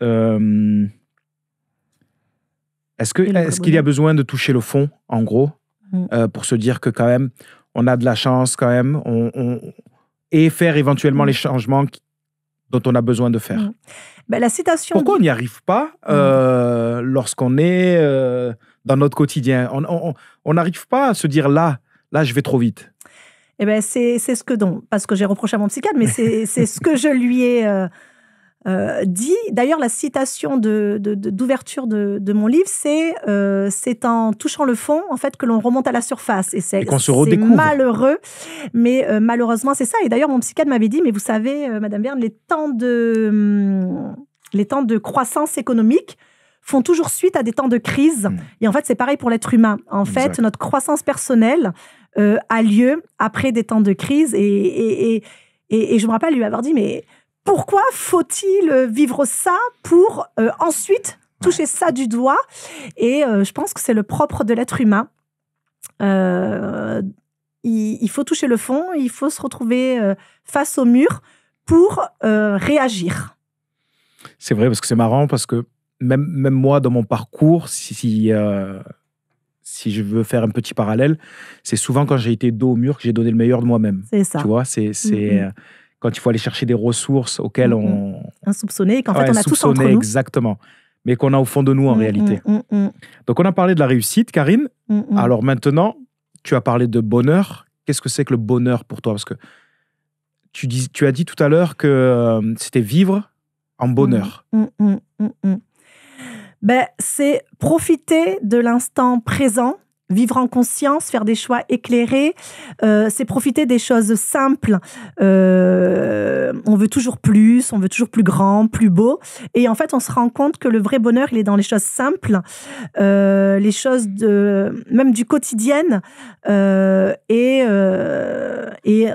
Est-ce qu'il y a besoin de toucher le fond, en gros, pour se dire que quand même, on a de la chance quand même, et faire éventuellement les changements dont on a besoin de faire La citation... Pourquoi on n'y arrive pas lorsqu'on est dans notre quotidien? On n'arrive pas à se dire là, je vais trop vite. C'est ce que... parce que j'ai reproché à mon psychiatre, mais c'est ce que je lui ai... dit. D'ailleurs, la citation d'ouverture de mon livre, c'est en touchant le fond, en fait, que l'on remonte à la surface. Et qu'on se redécouvre. C'est malheureux, mais malheureusement, c'est ça. Et d'ailleurs, mon psychiatre m'avait dit, mais vous savez, Madame Berne, les temps de croissance économique font toujours suite à des temps de crise. Et en fait, c'est pareil pour l'être humain. En fait, notre croissance personnelle a lieu après des temps de crise. Et je me rappelle lui avoir dit, mais pourquoi faut-il vivre ça pour ensuite toucher ça du doigt? Et je pense que c'est le propre de l'être humain. Il faut toucher le fond, il faut se retrouver face au mur pour réagir. C'est vrai, parce que c'est marrant, parce que même moi, dans mon parcours, si je veux faire un petit parallèle, c'est souvent quand j'ai été dos au mur que j'ai donné le meilleur de moi-même. C'est ça. Tu vois, c'est quand il faut aller chercher des ressources auxquelles on... Insoupçonnées, qu'en fait on a tous entre nous. Exactement, mais qu'on a au fond de nous en réalité. Donc on a parlé de la réussite, Karine. Alors maintenant, tu as parlé de bonheur. Qu'est-ce que c'est que le bonheur pour toi? Parce que tu as dit tout à l'heure que c'était vivre en bonheur. C'est profiter de l'instant présent, vivre en conscience, faire des choix éclairés, c'est profiter des choses simples. On veut toujours plus grand, plus beau. Et en fait, on se rend compte que le vrai bonheur, il est dans les choses simples, les choses même du quotidien. Et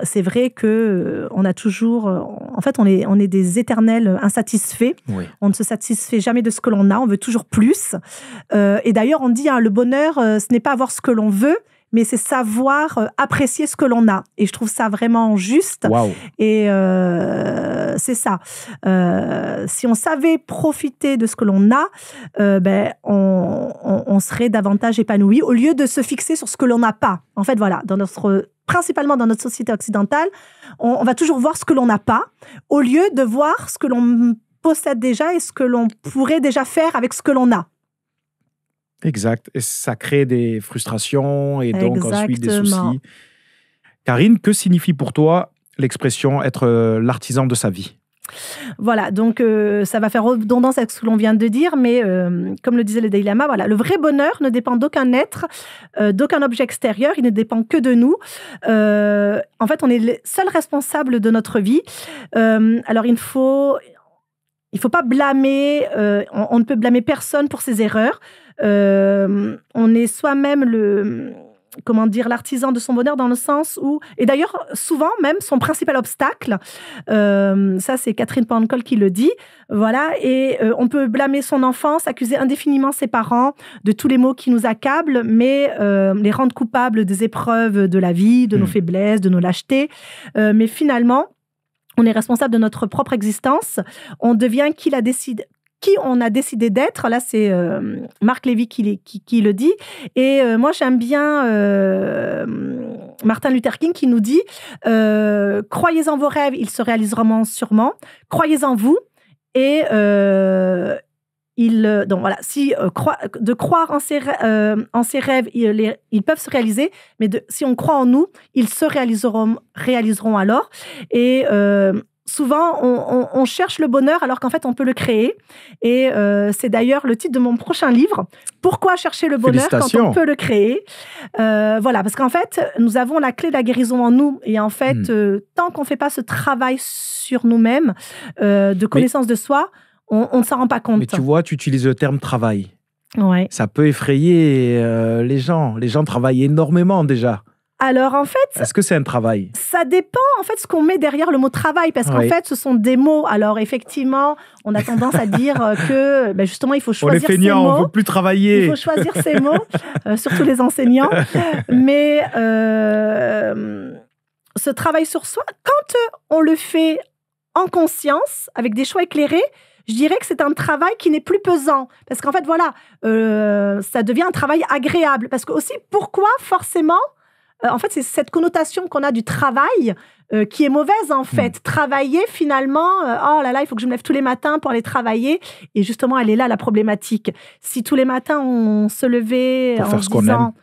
c'est vrai que on a toujours... En fait, on est des éternels insatisfaits. Oui. On ne se satisfait jamais de ce que l'on a. On veut toujours plus. Et d'ailleurs, on dit, le bonheur, ce n'est pas avoir ce que l'on veut, mais c'est savoir apprécier ce que l'on a. Et je trouve ça vraiment juste. Wow. Et c'est ça. Si on savait profiter de ce que l'on a, on serait davantage épanoui au lieu de se fixer sur ce que l'on n'a pas. En fait, voilà, principalement dans notre société occidentale, on va toujours voir ce que l'on n'a pas, au lieu de voir ce que l'on possède déjà et ce que l'on pourrait déjà faire avec ce que l'on a. Exact. Et ça crée des frustrations et donc ensuite des soucis. Karine, que signifie pour toi l'expression être l'artisan de sa vie? Voilà, donc ça va faire redondance avec ce que l'on vient de dire, mais comme le disait le Dalai Lama, voilà, le vrai bonheur ne dépend d'aucun être, d'aucun objet extérieur, il ne dépend que de nous. En fait, on est les seuls responsables de notre vie. Alors, il faut pas blâmer, on ne peut blâmer personne pour ses erreurs. On est soi-même l'artisan de son bonheur dans le sens où, et d'ailleurs souvent même son principal obstacle, ça c'est Catherine Pancol qui le dit, voilà, et on peut blâmer son enfance, accuser indéfiniment ses parents de tous les maux qui nous accablent, mais les rendre coupables des épreuves de la vie, de nos faiblesses, de nos lâchetés, mais finalement on est responsable de notre propre existence, on devient qui on a décidé d'être. Là, c'est Marc Lévy qui le dit. Et moi, j'aime bien Martin Luther King qui nous dit « Croyez en vos rêves, ils se réaliseront sûrement. Croyez en vous. » Et donc voilà, de croire en ses rêves, ils peuvent se réaliser, mais si on croit en nous, ils se réaliseront alors. Et souvent, on cherche le bonheur alors qu'en fait, on peut le créer. Et c'est d'ailleurs le titre de mon prochain livre. Pourquoi chercher le bonheur quand on peut le créer? Voilà, parce qu'en fait, nous avons la clé de la guérison en nous. Et en fait, tant qu'on ne fait pas ce travail sur nous-mêmes, de connaissance de soi, on ne s'en rend pas compte. Mais tu vois, tu utilises le terme travail. Ouais. Ça peut effrayer les gens. Les gens travaillent énormément déjà. Alors, en fait, Est-ce que c'est un travail? ça dépend, en fait, ce qu'on met derrière le mot travail, parce qu'en Oui. fait, ce sont des mots. Alors, effectivement, on a tendance à dire que, justement, il faut On est choisir ses feignants, on mots. ne veut plus Il travailler. faut choisir ses mots, surtout les enseignants. Mais ce travail sur soi, quand on le fait en conscience, avec des choix éclairés, je dirais que c'est un travail qui n'est plus pesant. Parce qu'en fait, voilà, ça devient un travail agréable. Parce que aussi, pourquoi forcément en fait, c'est cette connotation qu'on a du travail qui est mauvaise, en fait. Travailler, finalement, oh là là, il faut que je me lève tous les matins pour aller travailler. Et justement, elle est là, la problématique. Si tous les matins, on se levait Pour en faire se ce qu'on disant aime.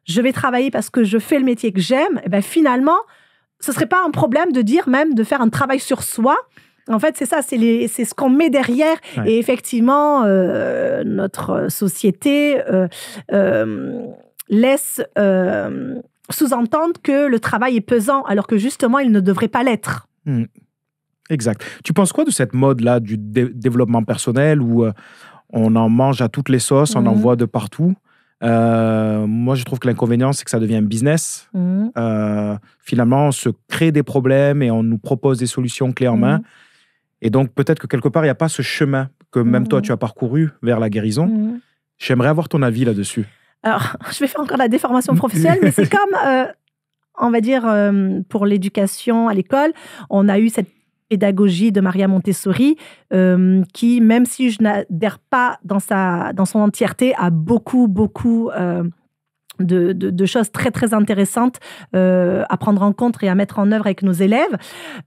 je vais travailler parce que je fais le métier que j'aime, et finalement, ce ne serait pas un problème de dire même de faire un travail sur soi. En fait, c'est ça, c'est ce qu'on met derrière. Ouais. Et effectivement, notre société laisse sous-entendre que le travail est pesant, alors que justement, il ne devrait pas l'être. Exact. Tu penses quoi de cette mode-là du développement personnel où on en mange à toutes les sauces, on en voit de partout? Moi, je trouve que l'inconvénient, c'est que ça devient un business. Finalement, on se crée des problèmes et on nous propose des solutions clés en main. Et donc, peut-être que quelque part, il n'y a pas ce chemin que même toi, tu as parcouru vers la guérison. J'aimerais avoir ton avis là-dessus. Alors, je vais faire encore la déformation professionnelle, mais c'est comme, on va dire, pour l'éducation à l'école, on a eu cette pédagogie de Maria Montessori qui, même si je n'adhère pas dans son entièreté, a beaucoup de choses très, très intéressantes à prendre en compte et à mettre en œuvre avec nos élèves.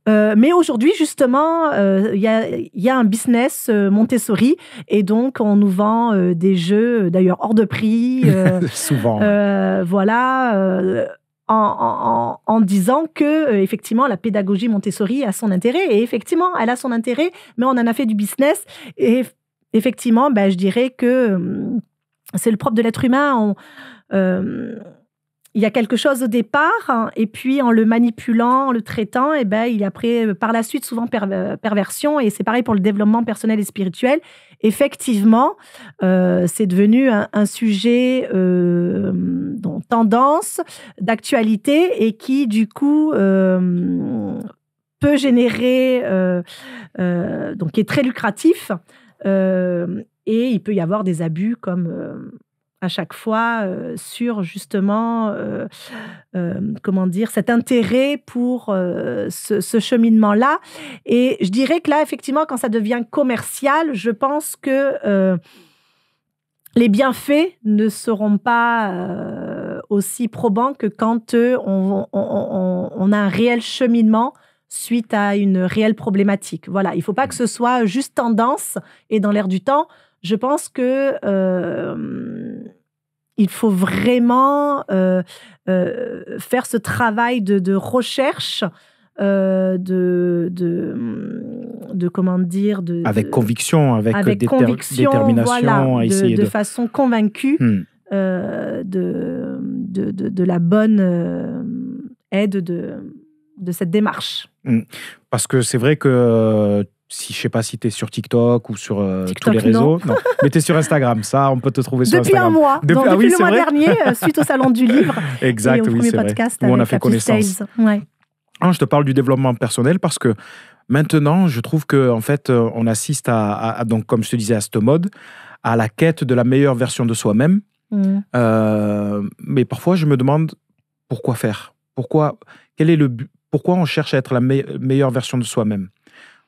Mais aujourd'hui, justement, il y a un business Montessori et donc on nous vend des jeux, d'ailleurs hors de prix. Souvent. Voilà. En disant que effectivement la pédagogie Montessori a son intérêt et effectivement elle a son intérêt, mais on en a fait du business et effectivement je dirais que c'est le propre de l'être humain. Il y a quelque chose au départ et puis en le manipulant, en le traitant, il y a après, par la suite souvent perversion et c'est pareil pour le développement personnel et spirituel. Effectivement, c'est devenu un sujet tendance, d'actualité et qui du coup peut générer, donc qui est très lucratif et il peut y avoir des abus comme à chaque fois sur justement comment dire, cet intérêt pour ce cheminement-là. Et je dirais que là, effectivement, quand ça devient commercial, je pense que les bienfaits ne seront pas aussi probants que quand on a un réel cheminement suite à une réelle problématique. Voilà, il ne faut pas que ce soit juste tendance et dans l'air du temps. Je pense que il faut vraiment faire ce travail de recherche, de comment dire, avec conviction, avec conviction, détermination, voilà, à essayer de façon convaincue de la bonne aide de cette démarche. Parce que c'est vrai que je ne sais pas si tu es sur TikTok ou sur TikTok, tous les réseaux. Non. Mais tu es sur Instagram, ça, on peut te trouver sur depuis Instagram. Un mois. Depuis le mois dernier, suite au Salon du Livre. Exact, et au premier c'est podcast vrai. Où on a avec fait connaissance. Ouais. Je te parle du développement personnel parce que maintenant, je trouve qu'en fait, on assiste donc, comme je te disais, à cette mode, à la quête de la meilleure version de soi-même. Mais parfois, je me demande pourquoi faire. Pourquoi on cherche à être la meilleure version de soi-même.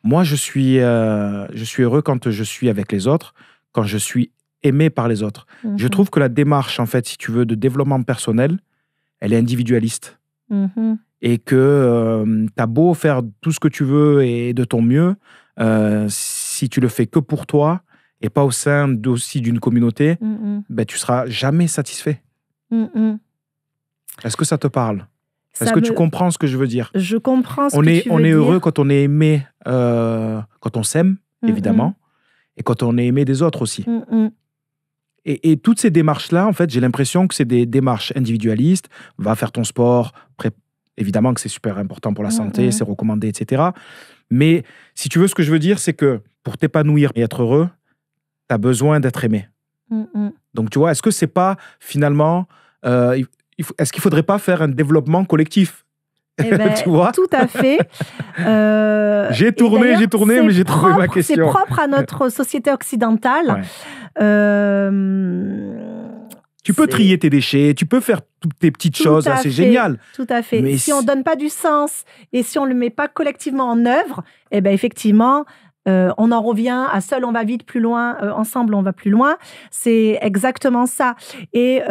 Moi, je suis heureux quand je suis avec les autres, quand je suis aimé par les autres. Je trouve que la démarche, en fait, si tu veux, de développement personnel, elle est individualiste. Et que tu as beau faire tout ce que tu veux et de ton mieux, si tu le fais que pour toi et pas au sein aussi d'une communauté, tu seras jamais satisfait. Est-ce que ça te parle ? Est-ce que tu comprends ce que je veux dire ? Je comprends ce que tu veux dire. On est heureux quand on est aimé, quand on s'aime, évidemment, et quand on est aimé des autres aussi. Et toutes ces démarches-là, en fait, j'ai l'impression que c'est des démarches individualistes. Va faire ton sport, évidemment que c'est super important pour la santé, c'est recommandé, etc. Mais si tu veux, ce que je veux dire, c'est que pour t'épanouir et être heureux, tu as besoin d'être aimé. Donc, tu vois, est-ce que c'est pas, finalement, il est-ce qu'il ne faudrait pas faire un développement collectif? Eh ben, tu vois? Tout à fait. J'ai tourné, mais j'ai trouvé ma question. C'est propre à notre société occidentale. Tu peux trier tes déchets, tu peux faire toutes tes petites choses, c'est génial. Tout à fait. Mais si on ne donne pas du sens et si on ne le met pas collectivement en œuvre, eh ben effectivement, on en revient à seul on va vite, plus loin, ensemble on va plus loin. C'est exactement ça. Et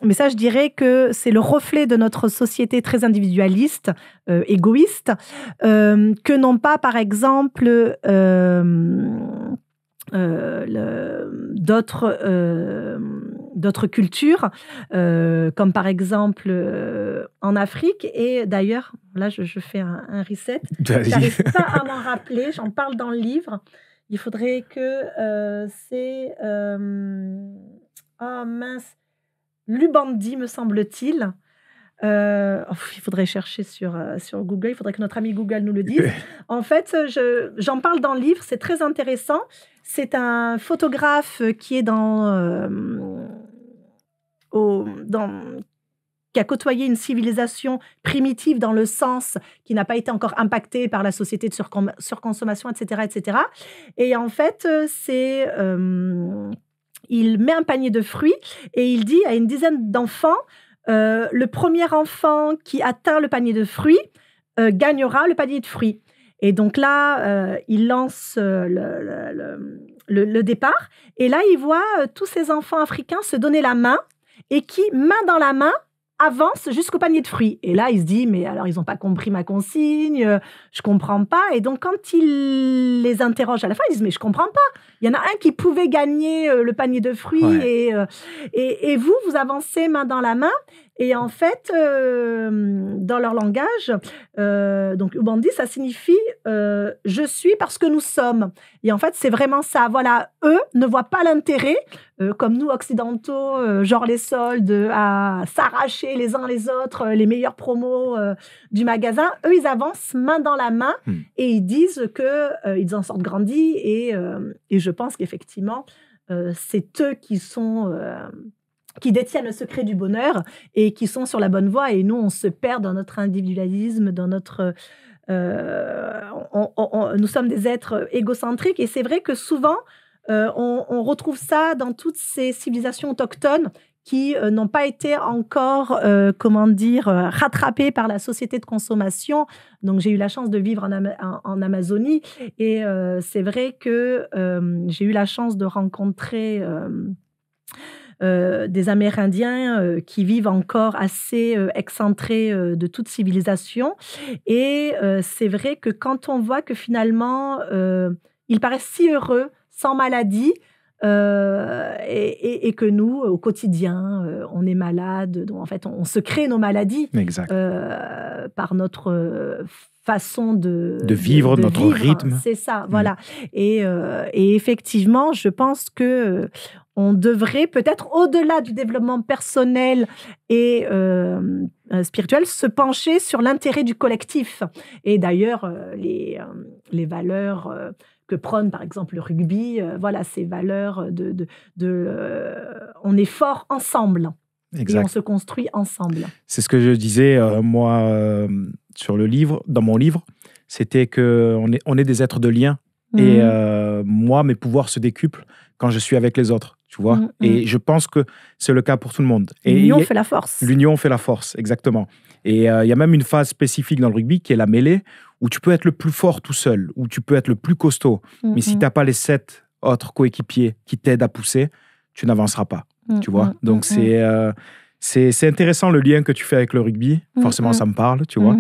mais ça, je dirais que c'est le reflet de notre société très individualiste, égoïste, que non pas, par exemple, d'autres cultures, comme par exemple en Afrique. Et d'ailleurs, là, je fais un reset. Je n'arrive pas à m'en rappeler. J'en parle dans le livre. Il faudrait que c'est... oh mince, l'Ubandi, me semble-t-il. Il faudrait chercher sur Google. Il faudrait que notre ami Google nous le dise. En fait, j'en parle dans le livre. C'est très intéressant. C'est un photographe qui est qui a côtoyé une civilisation primitive dans le sens qui n'a pas été encore impactée par la société de surconsommation, etc., etc. Et en fait, il met un panier de fruits et il dit à une dizaine d'enfants, le premier enfant qui atteint le panier de fruits gagnera le panier de fruits. Et donc là, il lance le départ. Et là, il voit tous ces enfants africains se donner la main et qui, main dans la main, avance jusqu'au panier de fruits. Et là, il se dit, mais alors, ils n'ont pas compris ma consigne, je comprends pas. Et donc, quand il les interroge à la fin, ils disent, mais je comprends pas. Il y en a un qui pouvait gagner le panier de fruits et vous avancez main dans la main. Et en fait, dans leur langage, donc Ubandi, ça signifie je suis parce que nous sommes. Et en fait, c'est vraiment ça. Voilà, eux ne voient pas l'intérêt, comme nous occidentaux, genre les soldes, à s'arracher les uns les autres, les meilleurs promos du magasin. Eux, ils avancent main dans la main et ils disent qu'ils en sortent grandis. Et je pense qu'effectivement, c'est eux qui détiennent le secret du bonheur et qui sont sur la bonne voie. Et nous, on se perd dans notre individualisme, dans notre... nous sommes des êtres égocentriques. Et c'est vrai que souvent, on retrouve ça dans toutes ces civilisations autochtones qui n'ont pas été encore, rattrapées par la société de consommation. Donc, j'ai eu la chance de vivre en Amazonie. Et c'est vrai que j'ai eu la chance de rencontrer... des Amérindiens qui vivent encore assez excentrés de toute civilisation. Et c'est vrai que quand on voit que finalement, ils paraissent si heureux, sans maladie, et que nous, au quotidien, on est malade. Donc, en fait, on se crée nos maladies par notre façon de vivre, notre rythme. C'est ça, voilà. Et effectivement, je pense que on devrait peut-être, au-delà du développement personnel et spirituel, se pencher sur l'intérêt du collectif. Et d'ailleurs, les valeurs que prône, par exemple, le rugby, voilà, ces valeurs on est fort ensemble. Exact. Et on se construit ensemble. C'est ce que je disais, moi, sur le livre, dans mon livre, c'était qu'on est des êtres de lien. Et moi, mes pouvoirs se décuplent quand je suis avec les autres, tu vois. Et je pense que c'est le cas pour tout le monde. L'union fait la force. L'union fait la force, exactement. Et il y a même une phase spécifique dans le rugby qui est la mêlée, où tu peux être le plus fort tout seul, où tu peux être le plus costaud. Mais si tu n'as pas les 7 autres coéquipiers qui t'aident à pousser, tu n'avanceras pas, tu vois. Donc, c'est intéressant le lien que tu fais avec le rugby. Forcément, ça me parle, tu vois.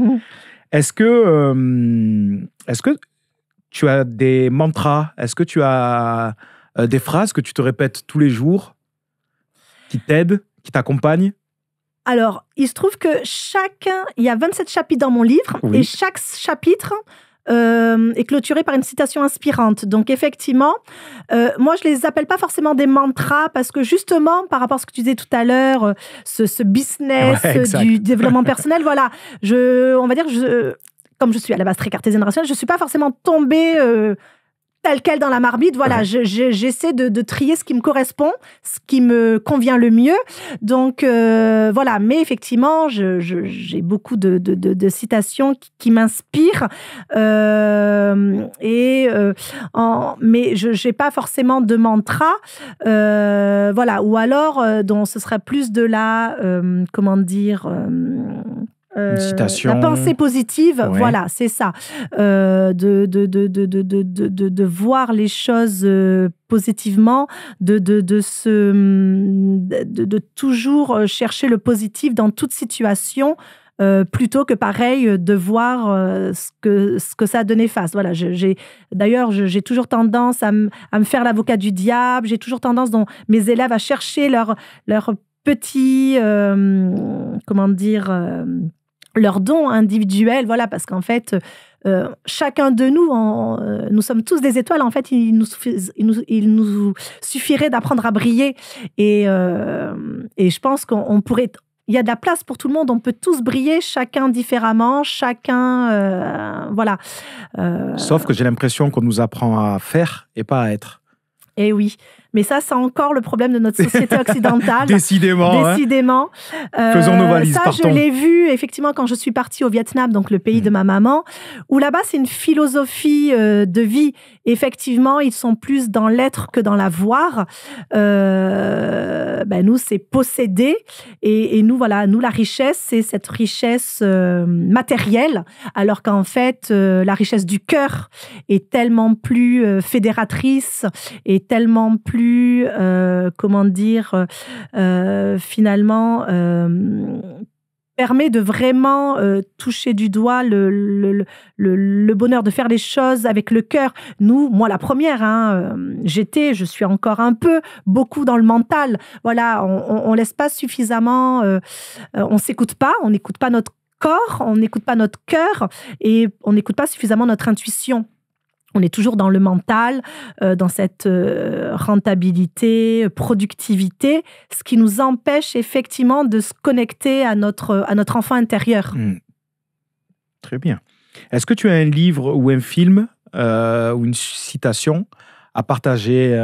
Est-ce que tu as des mantras? Est-ce que tu as des phrases que tu te répètes tous les jours qui t'aident, qui t'accompagnent? Alors, il se trouve que il y a 27 chapitres dans mon livre, et chaque chapitre est clôturé par une citation inspirante. Donc, effectivement, moi, je les appelle pas forcément des mantras parce que justement, par rapport à ce que tu disais tout à l'heure, ce business du développement personnel, voilà, on va dire, comme je suis à la base très cartésienne rationnelle, je suis pas forcément tombée tel quel dans la marmite. Voilà, j'essaie de trier ce qui me correspond, ce qui me convient le mieux. Donc, voilà. Mais effectivement, j'ai beaucoup de citations qui m'inspirent. Mais je n'ai pas forcément de mantra. Voilà. Ou alors, donc, ce serait plus de la... comment dire... Une citation. La pensée positive, voilà, c'est ça. De voir les choses positivement, de toujours chercher le positif dans toute situation, plutôt que pareil de voir ce que ça a donné face. Voilà, d'ailleurs, j'ai toujours tendance à me faire l'avocat du diable. J'ai toujours tendance, dans mes élèves, à chercher leur petit, comment dire, leurs dons individuels, voilà, parce qu'en fait, chacun de nous, nous sommes tous des étoiles. En fait, il nous suffirait d'apprendre à briller. Et je pense qu'on pourrait... Il y a de la place pour tout le monde. On peut tous briller, chacun différemment, chacun... voilà. Sauf que j'ai l'impression qu'on nous apprend à faire et pas à être. Eh oui, mais ça, c'est encore le problème de notre société occidentale. Décidément. Décidément. Faisons nos valises, partons. Je l'ai vu, effectivement, quand je suis partie au Vietnam, donc le pays de ma maman, où là-bas, c'est une philosophie de vie. Effectivement, ils sont plus dans l'être que dans l'avoir. Nous, c'est posséder. Et nous, voilà, nous, la richesse, c'est cette richesse matérielle, alors qu'en fait, la richesse du cœur est tellement plus fédératrice et tellement plus, finalement, permet de vraiment toucher du doigt le bonheur de faire les choses avec le cœur. Nous, moi la première, je suis encore un peu, beaucoup dans le mental. Voilà, on laisse pas suffisamment, on s'écoute pas, on n'écoute pas notre corps, on n'écoute pas notre cœur et on n'écoute pas suffisamment notre intuition. On est toujours dans le mental, dans cette rentabilité, productivité, ce qui nous empêche effectivement de se connecter à notre enfant intérieur. Très bien. Est-ce que tu as un livre ou un film ou une citation à partager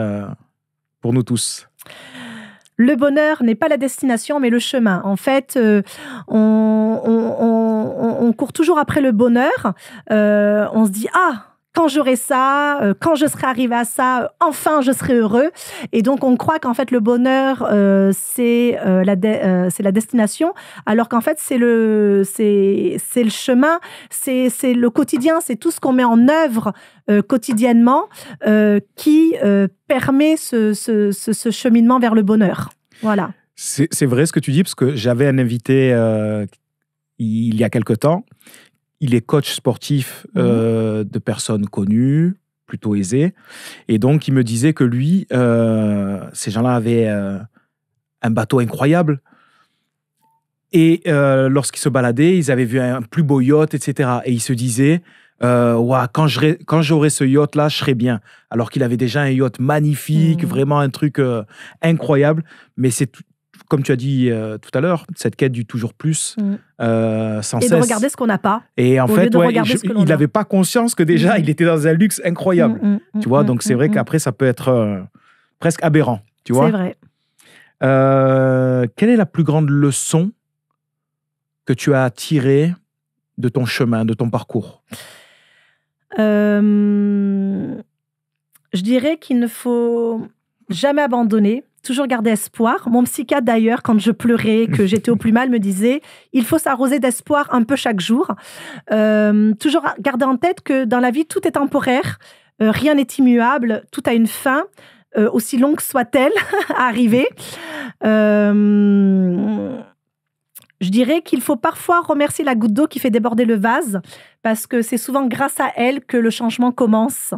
pour nous tous ? Le bonheur n'est pas la destination, mais le chemin. En fait, on court toujours après le bonheur. On se dit « Ah !» Quand j'aurai ça, quand je serai arrivé à ça, enfin je serai heureux. Et donc on croit qu'en fait le bonheur c'est la destination, alors qu'en fait c'est le chemin, c'est le quotidien, c'est tout ce qu'on met en œuvre quotidiennement qui permet ce cheminement vers le bonheur. Voilà. C'est vrai ce que tu dis, parce que j'avais un invité il y a quelque temps. Il est coach sportif de personnes connues, plutôt aisées. Et donc, il me disait que lui, ces gens-là avaient un bateau incroyable. Et lorsqu'ils se baladaient, ils avaient vu un plus beau yacht, etc. Et il se disait, quand j'aurai ce yacht-là, je serai bien. Alors qu'il avait déjà un yacht magnifique, vraiment un truc incroyable. Mais c'est comme tu as dit tout à l'heure, cette quête du toujours plus, sans cesse. Et de regarder ce qu'on n'a pas. Et en fait, il n'avait pas conscience que déjà, il était dans un luxe incroyable. Tu vois, donc c'est vrai qu'après, ça peut être presque aberrant. Tu vois. C'est vrai. Quelle est la plus grande leçon que tu as tirée de ton chemin, de ton parcours ? Je dirais qu'il ne faut jamais abandonner. Toujours garder espoir. Mon psychiatre, d'ailleurs, quand je pleurais, que j'étais au plus mal, me disait « Il faut s'arroser d'espoir un peu chaque jour. » Toujours garder en tête que dans la vie, tout est temporaire. Rien n'est immuable. Tout a une fin, aussi longue soit-elle, à arriver. Je dirais qu'il faut parfois remercier la goutte d'eau qui fait déborder le vase, parce que c'est souvent grâce à elle que le changement commence.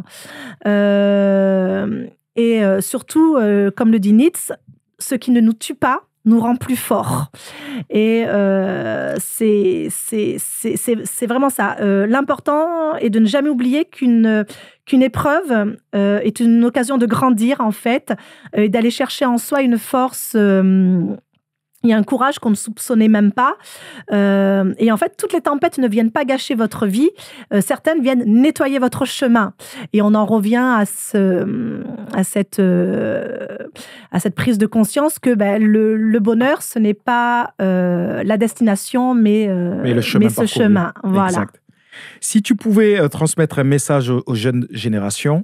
Et surtout, comme le dit Nietzsche, ce qui ne nous tue pas nous rend plus forts. Et c'est vraiment ça. L'important est de ne jamais oublier qu'une épreuve est une occasion de grandir, en fait, et d'aller chercher en soi une force Il y a un courage qu'on ne soupçonnait même pas. Et en fait, toutes les tempêtes ne viennent pas gâcher votre vie. Certaines viennent nettoyer votre chemin. Et on en revient à cette prise de conscience que le bonheur, ce n'est pas la destination, mais ce chemin. Voilà. Exact. Si tu pouvais transmettre un message aux jeunes générations,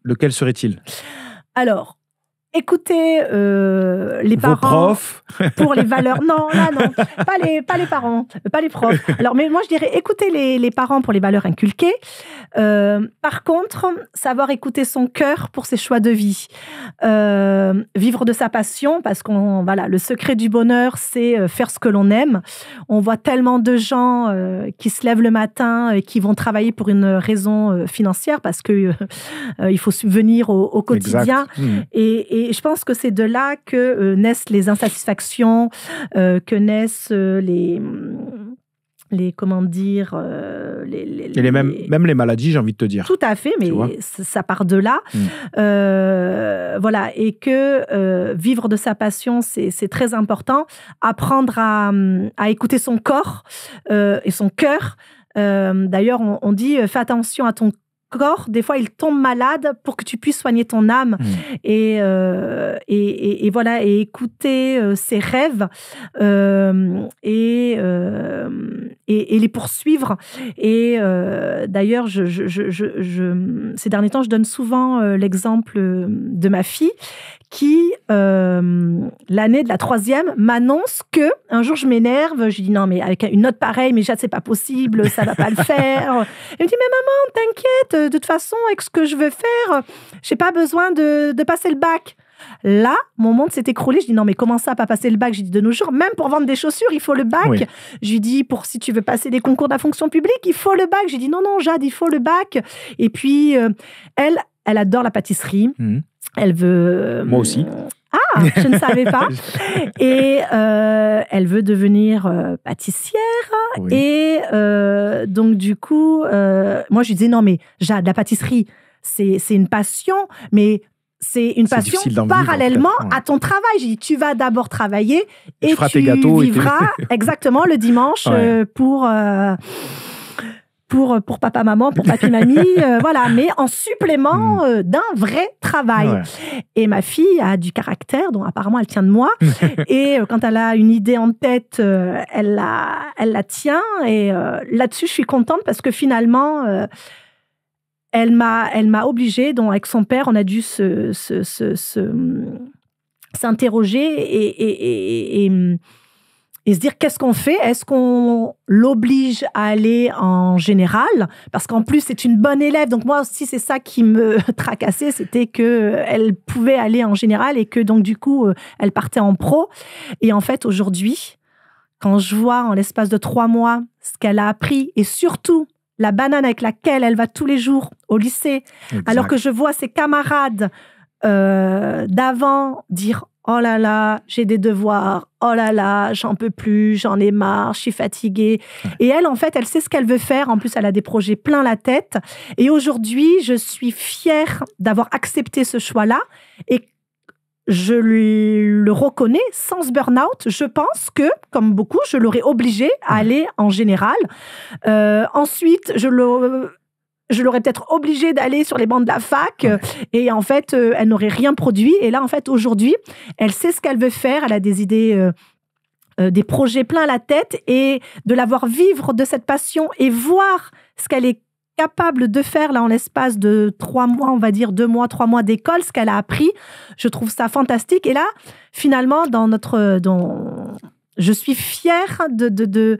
lequel serait-il? Alors, écoutez les Vos parents profs. pour les valeurs. Non, là, non, pas les parents, pas les profs. Alors, mais moi, je dirais écouter les parents pour les valeurs inculquées. Par contre, savoir écouter son cœur pour ses choix de vie. Vivre de sa passion, parce voilà, le secret du bonheur, c'est faire ce que l'on aime. On voit tellement de gens qui se lèvent le matin et qui vont travailler pour une raison financière, parce que il faut subvenir au quotidien. Et je pense que c'est de là que naissent les insatisfactions, que naissent comment dire, même les maladies, j'ai envie de te dire. Tout à fait, mais ça part de là. Voilà, et que vivre de sa passion, c'est très important. Apprendre à écouter son corps et son cœur. D'ailleurs, on dit, fais attention à ton corps, des fois il tombe malade pour que tu puisses soigner ton âme et voilà, et écouter ses rêves et les poursuivre. Et d'ailleurs, ces derniers temps, je donne souvent l'exemple de ma fille qui, l'année de la 3e, m'annonce que un jour je m'énerve, je lui dis non mais avec une note pareille, mais Jade, c'est pas possible, ça va pas le faire. Elle me dit mais maman, t'inquiète, de toute façon avec ce que je veux faire, j'ai pas besoin de passer le bac. Là, mon monde s'est écroulé. Je dis non mais comment ça, pas passer le bac? Je dis de nos jours, même pour vendre des chaussures, il faut le bac. Oui. Je lui dis si tu veux passer des concours de la fonction publique, il faut le bac. Je lui dis non Jade, il faut le bac. Et puis elle adore la pâtisserie. Elle veut... Moi aussi. Ah, je ne savais pas. Et elle veut devenir pâtissière. Oui. Et donc, du coup, moi, je lui disais, non, mais Jade, la pâtisserie, c'est une passion, mais c'est une passion parallèlement à ton travail. J'ai dit, tu vas d'abord travailler et tu vivras exactement le dimanche pour papa, maman, pour papy, mamie, voilà, mais en supplément d'un vrai travail. Ouais. Et ma fille a du caractère, dont apparemment elle tient de moi. Et quand elle a une idée en tête, elle la tient. Et là-dessus, je suis contente parce que finalement, elle m'a obligée. Donc, avec son père, on a dû s'interroger et se dire qu'est-ce qu'on fait? Est-ce qu'on l'oblige à aller en général? Parce qu'en plus, c'est une bonne élève. Donc moi aussi, c'est ça qui me tracassait, c'était qu'elle pouvait aller en général et que donc du coup, elle partait en pro. Et en fait, aujourd'hui, quand je vois en l'espace de 3 mois ce qu'elle a appris et surtout la banane avec laquelle elle va tous les jours au lycée, alors que je vois ses camarades d'avant dire « Oh là là, j'ai des devoirs. Oh là là, j'en peux plus, j'en ai marre, je suis fatiguée. » Et elle, en fait, elle sait ce qu'elle veut faire. En plus, elle a des projets plein la tête. Et aujourd'hui, je suis fière d'avoir accepté ce choix-là. Et je le reconnais, sans ce burn-out, je pense que, comme beaucoup, je l'aurais obligée à aller en général. Ensuite, je l'aurais peut-être obligée d'aller sur les bancs de la fac et en fait, elle n'aurait rien produit. Et là, en fait, aujourd'hui, elle sait ce qu'elle veut faire. Elle a des idées, des projets plein la tête et de la voir vivre de cette passion et voir ce qu'elle est capable de faire là en l'espace de 3 mois, on va dire 2 mois, 3 mois d'école, ce qu'elle a appris. Je trouve ça fantastique. Et là, finalement, je suis fière de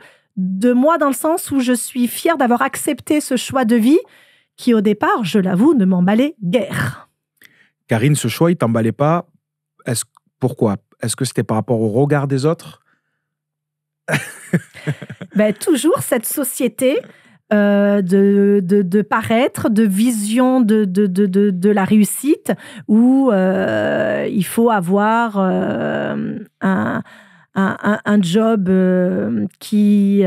moi dans le sens où je suis fière d'avoir accepté ce choix de vie qui, au départ, je l'avoue, ne m'emballait guère. Karine, ce choix, il t'emballait pas. Pourquoi? Est-ce que c'était par rapport au regard des autres? Toujours cette société de paraître, de vision de la réussite où il faut avoir un job qui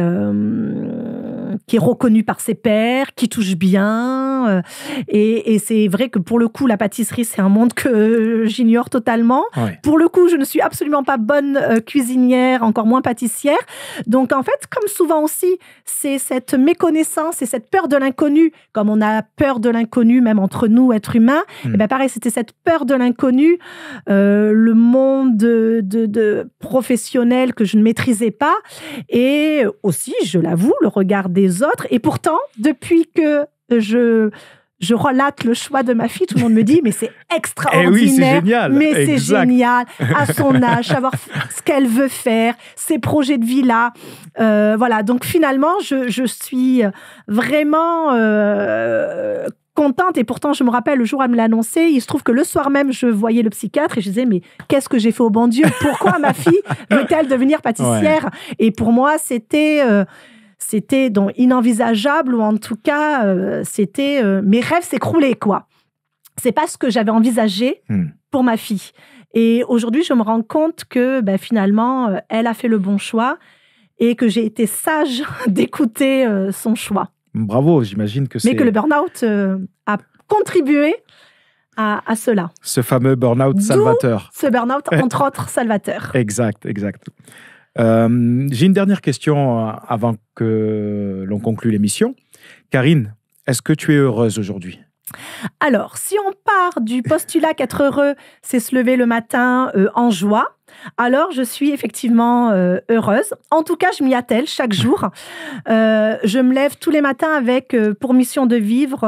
qui est reconnu par ses pairs, qui touche bien. Et c'est vrai que pour le coup, la pâtisserie, c'est un monde que j'ignore totalement. Ouais. Pour le coup, je ne suis absolument pas bonne cuisinière, encore moins pâtissière. Donc, en fait, comme souvent aussi, c'est cette méconnaissance et cette peur de l'inconnu, comme on a peur de l'inconnu, même entre nous, êtres humains. Et bien, pareil, c'était cette peur de l'inconnu, le monde de professionnel que je ne maîtrisais pas. Et aussi, je l'avoue, le regard des autres. Et pourtant, depuis que je relate le choix de ma fille, tout le monde me dit, mais c'est extraordinaire. Eh oui, c'est génial. Mais c'est Exact. génial. À son âge, savoir ce qu'elle veut faire, ses projets de vie là. Voilà. Donc finalement, je suis vraiment contente. Et pourtant, je me rappelle, le jour où elle me l'a annoncé, il se trouve que le soir même, je voyais le psychiatre et je disais, mais qu'est-ce que j'ai fait au bon Dieu? Pourquoi ma fille veut-elle devenir pâtissière? Ouais. Et pour moi, c'était donc inenvisageable, ou en tout cas, mes rêves s'écroulaient, quoi. C'est pas ce que j'avais envisagé pour ma fille. Et aujourd'hui, je me rends compte que finalement, elle a fait le bon choix et que j'ai été sage d'écouter son choix. Bravo, j'imagine que c'est... Mais que le burn-out a contribué à cela. Ce fameux burn-out salvateur. Ce burn-out, entre autres, salvateur. Exact. J'ai une dernière question avant que l'on conclue l'émission. Karine, est-ce que tu es heureuse aujourd'hui? Alors, si on part du postulat qu'être heureux, c'est se lever le matin en joie, alors je suis effectivement heureuse. En tout cas, je m'y attelle chaque jour. Je me lève tous les matins avec pour mission de vivre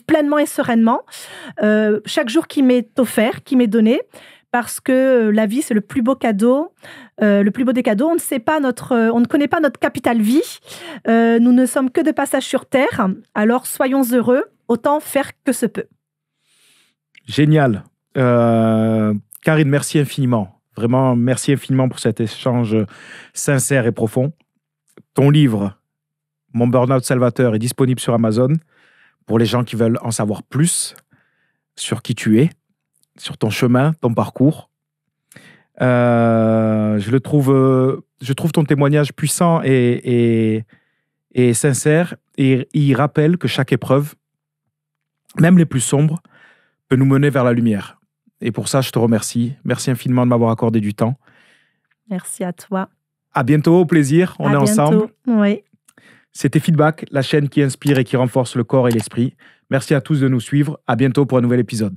pleinement et sereinement. Chaque jour qui m'est offert, qui m'est donné. Parce que la vie, c'est le plus beau cadeau. Le plus beau des cadeaux, on ne connaît pas notre capital vie. Nous ne sommes que de passage sur Terre. Alors, soyons heureux, autant faire que se peut. Génial. Karine, merci infiniment. Vraiment, merci infiniment pour cet échange sincère et profond. Ton livre, Mon Burn-out Salvateur, est disponible sur Amazon pour les gens qui veulent en savoir plus sur qui tu es, sur ton chemin, ton parcours. Je trouve ton témoignage puissant et sincère, et il rappelle que chaque épreuve, même les plus sombres, peut nous mener vers la lumière. Et pour ça, je te remercie. Merci infiniment de m'avoir accordé du temps. Merci à toi. À bientôt, au plaisir. On est ensemble. Oui. C'était Feedback, la chaîne qui inspire et qui renforce le corps et l'esprit. Merci à tous de nous suivre. À bientôt pour un nouvel épisode.